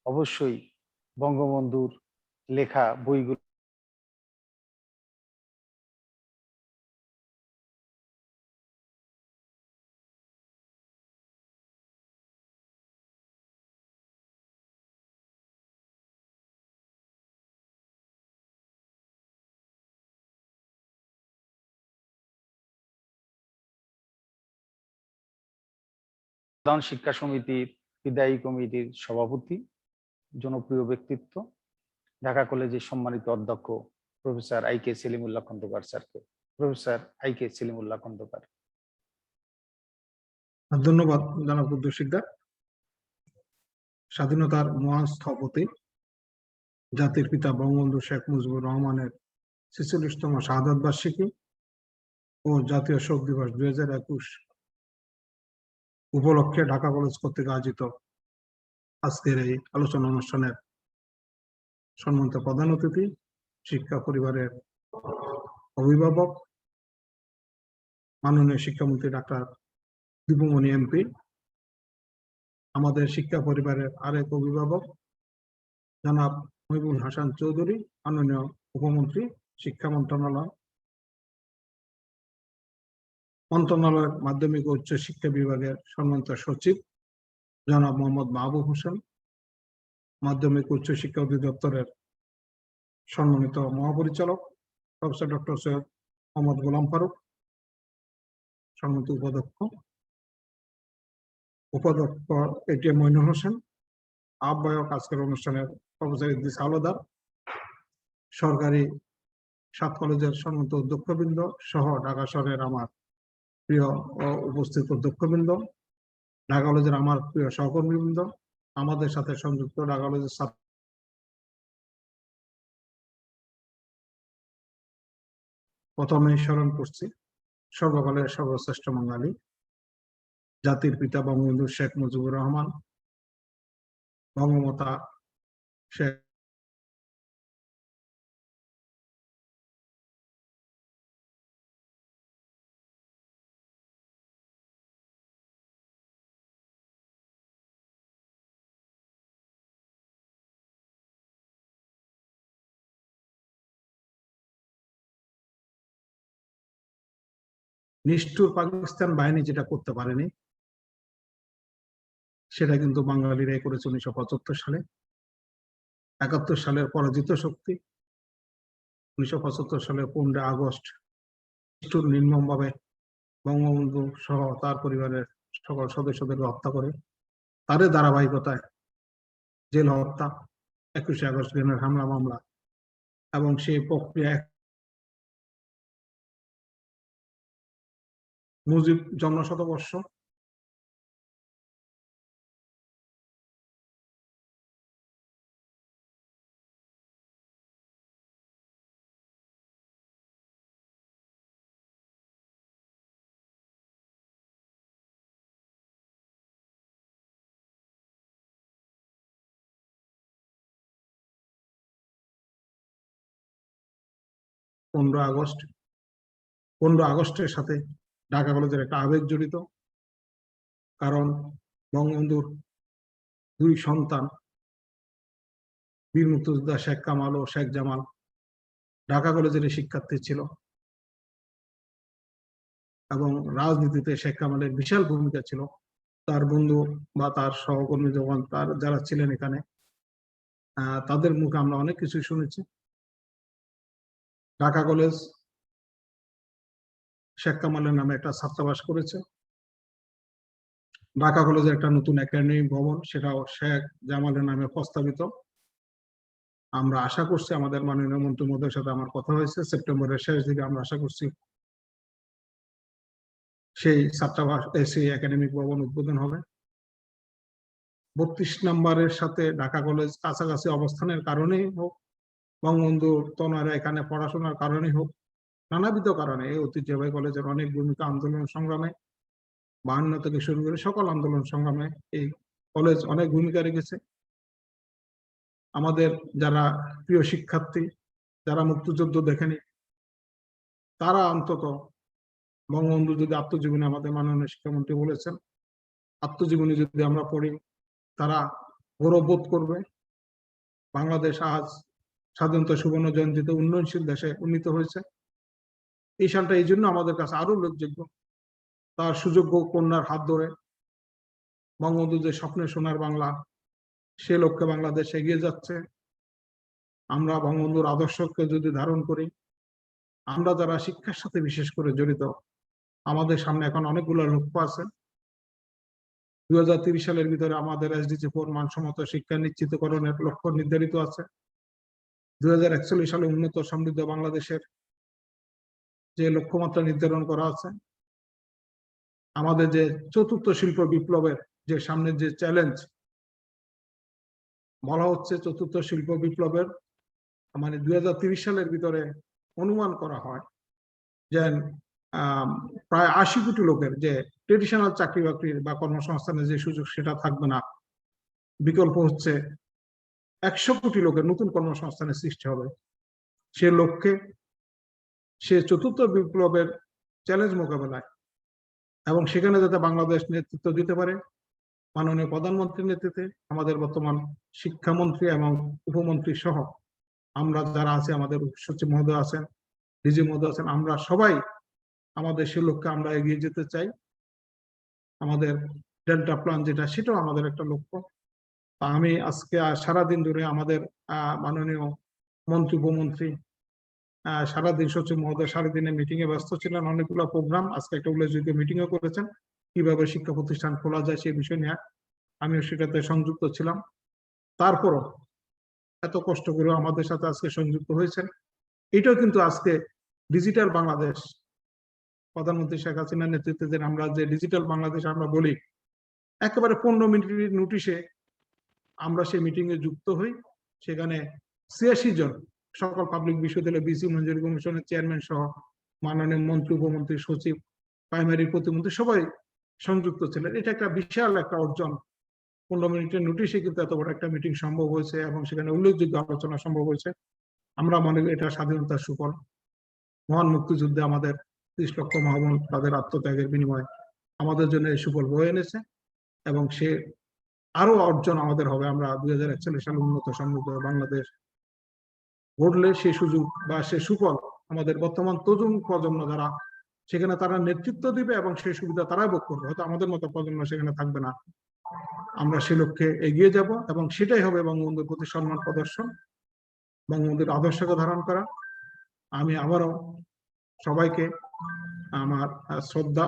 অবশ্যই বঙ্গবন্ধুর লেখা বইগুলো প্রধান শিক্ষা সমিতির বিদায়ী কমিটির সভাপতি, জনপ্রিয় ব্যক্তিত্ব, ঢাকা কলেজের সম্মানিত অধ্যক্ষ প্রফেসর আই.কে. সেলিমুল্লাহ খন্দকার স্যারকে। প্রফেসর আই.কে. সেলিমুল্লাহ খন্দকার। ধন্যবাদ জনাব কুদ্দুস শিকদার। স্বাধীনতার মহান স্থপতি জাতির পিতা বঙ্গবন্ধু শেখ মুজিবুর রহমানের ৪৬তম শাহাদাত বার্ষিকী ও জাতীয় শোক দিবস ২০২১ উপলক্ষে ঢাকা কলেজ কর্তৃক আয়োজিত আজকের এই আলোচনা অনুষ্ঠানের সম্মানিত প্রধান অতিথি, শিক্ষা পরিবারের অভিভাবক, মাননীয় শিক্ষামন্ত্রী ডাক্তার দীপুমণি এমপি, আমাদের শিক্ষা পরিবারের আরেক অভিভাবক জনাব মহিবুল হাসান চৌধুরী, মাননীয় উপমন্ত্রী, শিক্ষা মন্ত্রণালয়ের মাধ্যমিক ও উচ্চ শিক্ষা বিভাগের সম্মানিত সচিব জনাব মোহাম্মদ মাহবুব হোসেন, মাধ্যমিক উচ্চ শিক্ষা অধিদপ্তরের সম্মানিত মহাপরিচালক প্রফেসর ডক্টর সৈয়দ মোহাম্মদ গোলাম ফারুক, সম্মানিত উপাধ্যক্ষ এটিএম মইনুল হোসেন, আহ্বায়ক আজকের অনুষ্ঠানের প্রফেসর ইদ্রিস আওলাদার, সরকারি 7 কলেজের সম্মানিত অধ্যক্ষবৃন্দ সহ ঢাকা শহরের আমার প্রিয় উপস্থিত অধ্যক্ষবৃন্দ, ঢাকা কলেজের আমার প্রিয় সহকর্মীবৃন্দ, আমাদের সাথে সংযুক্ত ঢাকা কলেজের ছাত্র, প্রথমেই স্মরণ করছি সর্বকালের সর্বশ্রেষ্ঠ বাঙালি, জাতির পিতা বঙ্গবন্ধু শেখ মুজিবুর রহমান, বঙ্গমাতা শেখ নিষ্ঠুর পাকিস্তান বাহিনী যেটা করতে পারেনি সেটা কিন্তু বাঙালিরাই করেছে 1975 সালে। 71 সালের পরাজিত শক্তি 1975 সালের 15 আগস্ট নিষ্ঠুর নির্মমভাবে বঙ্গবন্ধু সহ তার পরিবারের সকল সদস্যদেরকে হত্যা করে, তারই ধারাবাহিকতায় জেল হত্যা, 21 আগস্ট গ্রেনেড হামলা মামলা এবং সেই প্রক্রিয়া মুজিব জন্ম শতবর্ষ, পনেরো আগস্টের সাথে ঢাকা কলেজের একটা আবেগ জড়িত, কারণ বঙ্গবন্ধুর 2 সন্তান বীর মুক্তিযোদ্ধা শেখ কামাল ও শেখ জামাল ঢাকা কলেজের শিক্ষার্থী ছিল এবং রাজনীতিতে শেখ কামালের বিশাল ভূমিকা ছিল। তার বন্ধু বা তার সহকর্মী যখন তার যারা ছিলেন এখানে, তাদের মুখে আমরা অনেক কিছু শুনেছি। ঢাকা কলেজ শেখ কামালের নামে একটা ছাত্রাবাস করেছে, ঢাকা কলেজের একটা নতুন একাডেমিক ভবন, সেটাও শেখ জামালের নামে প্রস্তাবিত। আমরা আশা করছি, আমাদের মাননীয় মন্ত্রী মহোদয়ের সাথে আমার কথা হয়েছে, সেপ্টেম্বরের শেষ দিকে আমরা আশা করছি সেই ছাত্রাবাস, সেই একাডেমিক ভবন উদ্বোধন হবে। 32 নম্বরের সাথে ঢাকা কলেজ কাছাকাছি অবস্থানের কারণেই হোক, বঙ্গবন্ধু তনয়রা এখানে পড়াশোনার কারণেই হোক, নানাবিধ কারণে এই ঐতিহ্যবাহী কলেজের অনেক ভূমিকা আন্দোলন সংগ্রামে 52 থেকে শুরু করে সকল আন্দোলন সংগ্রামে এই কলেজ অনেক ভূমিকা রেখেছে। আমাদের যারা প্রিয় শিক্ষার্থী, যারা মুক্তিযুদ্ধ দেখেনি, তারা অন্তত বঙ্গবন্ধু যদি আত্মজীবনী, আমাদের মাননীয় শিক্ষামন্ত্রী বলেছেন, আত্মজীবনী যদি আমরা পড়ি, তারা গৌরববোধ করবে। বাংলাদেশ আজ স্বাধীনতা সুবর্ণ জয়ন্তীতে উন্নয়নশীল দেশে উন্নীত হয়েছে। এই সালটা এই জন্য আমাদের কাছে আরো উল্লেখযোগ্য, তার সুযোগ্য কন্যার হাত ধরে বঙ্গবন্ধু যে স্বপ্নের সোনার বাংলা, সে লক্ষ্যে বাংলাদেশ এগিয়ে যাচ্ছে। আমরা বঙ্গবন্ধুর আদর্শকে যদি ধারণ করি, আমরা যারা শিক্ষার সাথে বিশেষ করে জড়িত, আমাদের সামনে এখন অনেকগুলো লক্ষ্য আছে। 2030 সালের ভিতরে আমাদের SDG 4 মানসম্মত শিক্ষা নিশ্চিতকরণের লক্ষ্য নির্ধারিত আছে। 2041 সালে উন্নত সমৃদ্ধ বাংলাদেশের যে লক্ষ্যমাত্রা নির্ধারণ করা আছে। আমাদের যে চতুর্থ শিল্প বিপ্লবের যে সামনের যে চ্যালেঞ্জ বলা হচ্ছে, চতুর্থ শিল্প বিপ্লবের মানে 2030 সালের ভিতরে অনুমান করা হয় যে প্রায় 80 কোটি লোকের যে ট্রেডিশনাল চাকরি বাকরির বা কর্মসংস্থানের যে সুযোগ সেটা থাকবে না। বিকল্প হচ্ছে 100 কোটি লোকের নতুন কর্মসংস্থানের সৃষ্টি হবে। সে লক্ষ্যে, সে চতুর্থ বিপ্লবের চ্যালেঞ্জ মোকাবেলায় এবং সেখানে যাতে বাংলাদেশ নেতৃত্ব দিতে পারে, মাননীয় প্রধানমন্ত্রীর নেতৃত্বে আমাদের বর্তমান শিক্ষামন্ত্রী এবং উপমন্ত্রী সহ আমরা যারা আছে, আমাদের সচিব মহোদয় আছেন, ডিজি মহোদয় আছেন, আমরা সবাই আমাদের সে লক্ষ্যে আমরা এগিয়ে যেতে চাই। আমাদের ডেল্টা প্ল্যান যেটা, সেটাও আমাদের একটা লক্ষ্য। আমি আজকে সারাদিন ধরে আমাদের মাননীয় মন্ত্রী উপমন্ত্রী সারাদিন, সচিব মহোদয় সারাদিনে মিটিং এ ব্যস্ত ছিলেন, অনেকগুলো প্রোগ্রাম, আজকে একটা উল্লেখযোগ্য মিটিং ও করেছেন কিভাবে শিক্ষা প্রতিষ্ঠান খোলা যায় সেই বিষয় নিয়ে। আমিও সেটাতে সংযুক্ত ছিলাম। তারপরও এত কষ্ট করে আমাদের সাথে আজকে সংযুক্ত হয়েছেন। এটাও কিন্তু আজকে ডিজিটাল বাংলাদেশ, প্রধানমন্ত্রী শেখ হাসিনার নেতৃত্বে যে আমরা যে ডিজিটাল বাংলাদেশ আমরা বলি, একেবারে 15 মিনিটের নোটিশে আমরা সেই মিটিং এ যুক্ত হই। সেখানে 86 জন সকল পাবলিক বিশ্ববিদ্যালয় বিসি মঞ্জুরি কমিশনের চেয়ারম্যান সহ মাননীয় মন্ত্রী উপমন্ত্রী সচিব প্রাইমারি প্রতিমন্ত্রী সবাই সংযুক্ত ছিলেন। এটা একটা বিশাল একটা অর্জন। 15 মিনিটের নোটিশে কিন্তু এত বড় একটা মিটিং সম্ভব হয়েছে এবং সেখানে উল্লেখযোগ্য আলোচনা সম্ভব হয়েছে। আমরা মনে করি এটা স্বাধীনতার সুফল। মহান মুক্তিযুদ্ধে আমাদের 30 লক্ষ মহাবন তাদের আত্মত্যাগের বিনিময়ে আমাদের জন্য এই সুফল বয়ে এনেছে এবং সে আরো অর্জন আমাদের হবে। আমরা 2041 সালে উন্নত সমৃদ্ধ বাংলাদেশ গড়লে সেই সুযোগ বা সে সুফল আমাদের বর্তমান তরুণ প্রজন্ম যারা সেখানে তারা নেতৃত্ব দিবে এবং সেই সুবিধা তারাই ভোগ করবে। হয়তো আমাদের মতো প্রজন্ম সেখানে থাকবে না। আমরা সে লক্ষ্যে এগিয়ে যাব এবং সেটাই হবে বঙ্গবন্ধুর প্রতি সম্মান প্রদর্শন, বঙ্গবন্ধুর আদর্শকে ধারণ করা। আমি আবারও সবাইকে আমার শ্রদ্ধা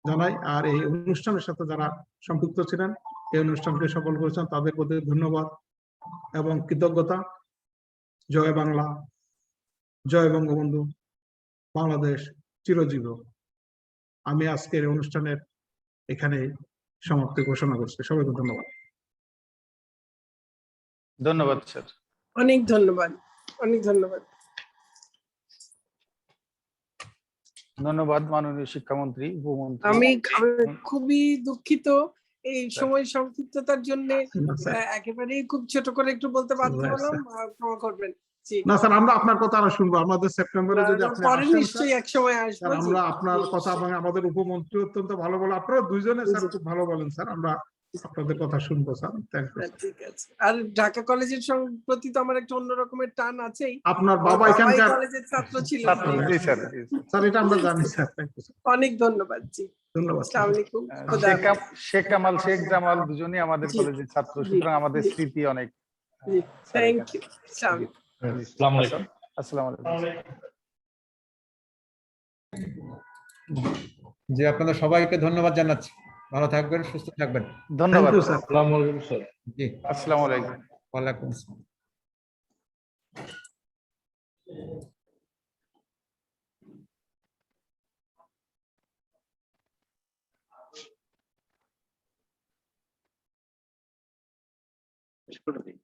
জানাই। আর এই অনুষ্ঠানের সাথে যারা সম্পৃক্ত ছিলেন, এই অনুষ্ঠানকে সফল করেছেন, তাদের প্রতি ধন্যবাদ এবং কৃতজ্ঞতা। জয় বাংলা, জয় বঙ্গবন্ধু, বাংলাদেশ চিরজীব। আমি আজকের অনুষ্ঠানের এখানে সমাপ্তি ঘোষণা করছি। সবাইকে ধন্যবাদ। ধন্যবাদ স্যার। অনেক ধন্যবাদ, অনেক ধন্যবাদ। ধন্যবাদ মাননীয় শিক্ষামন্ত্রী, উপমন্ত্রী। আমি খুবই দুঃখিত এই সময় সংক্ষিপ্ততার জন্য, একেবারেই খুব ছোট করে একটু বলতে বাধ্য হলাম, ক্ষমা করবেন। না স্যার, আমরা আপনার কথা আরো শুনবো। আমাদের সেপ্টেম্বরে যদি আপনি পরে আসেন নিশ্চয়ই এক সময় আসবো। আমরা আপনার কথা এবং আমাদের উপমন্ত্রী অত্যন্ত ভালো বলে, আপনারা দুইজনে স্যার খুব ভালো বলেন স্যার, আমরা আপনাদের কথা শুনবো স্যার। Thank you. ঠিক আছে। আর ঢাকা কলেজের প্রতি তো আমার একটা অন্য রকমের টান আছেই। আপনার বাবা এখানকার কলেজের ছাত্র ছিলেন। জি স্যার। স্যার এটা আমরা জানি স্যার। Thank you sir. অনেক ধন্যবাদ। জি ধন্যবাদ। আসসালামু আলাইকুম। শেখ কামাল, শেখ জামাল দুজনেই আমাদের কলেজের ছাত্র, সুতরাং আমাদের স্মৃতি অনেক। Thank you. আসসালামু আলাইকুম। আসসালামু আলাইকুম। জি, আপনাদের সবাইকে ধন্যবাদ জানাচ্ছি। ভালো থাকবেন, সুস্থ থাকবেন। ধন্যবাদ স্যার। আসসালামু আলাইকুম স্যার। জি, আসসালামু আলাইকুম। ওয়ালাইকুম আসসালাম। করে দিই।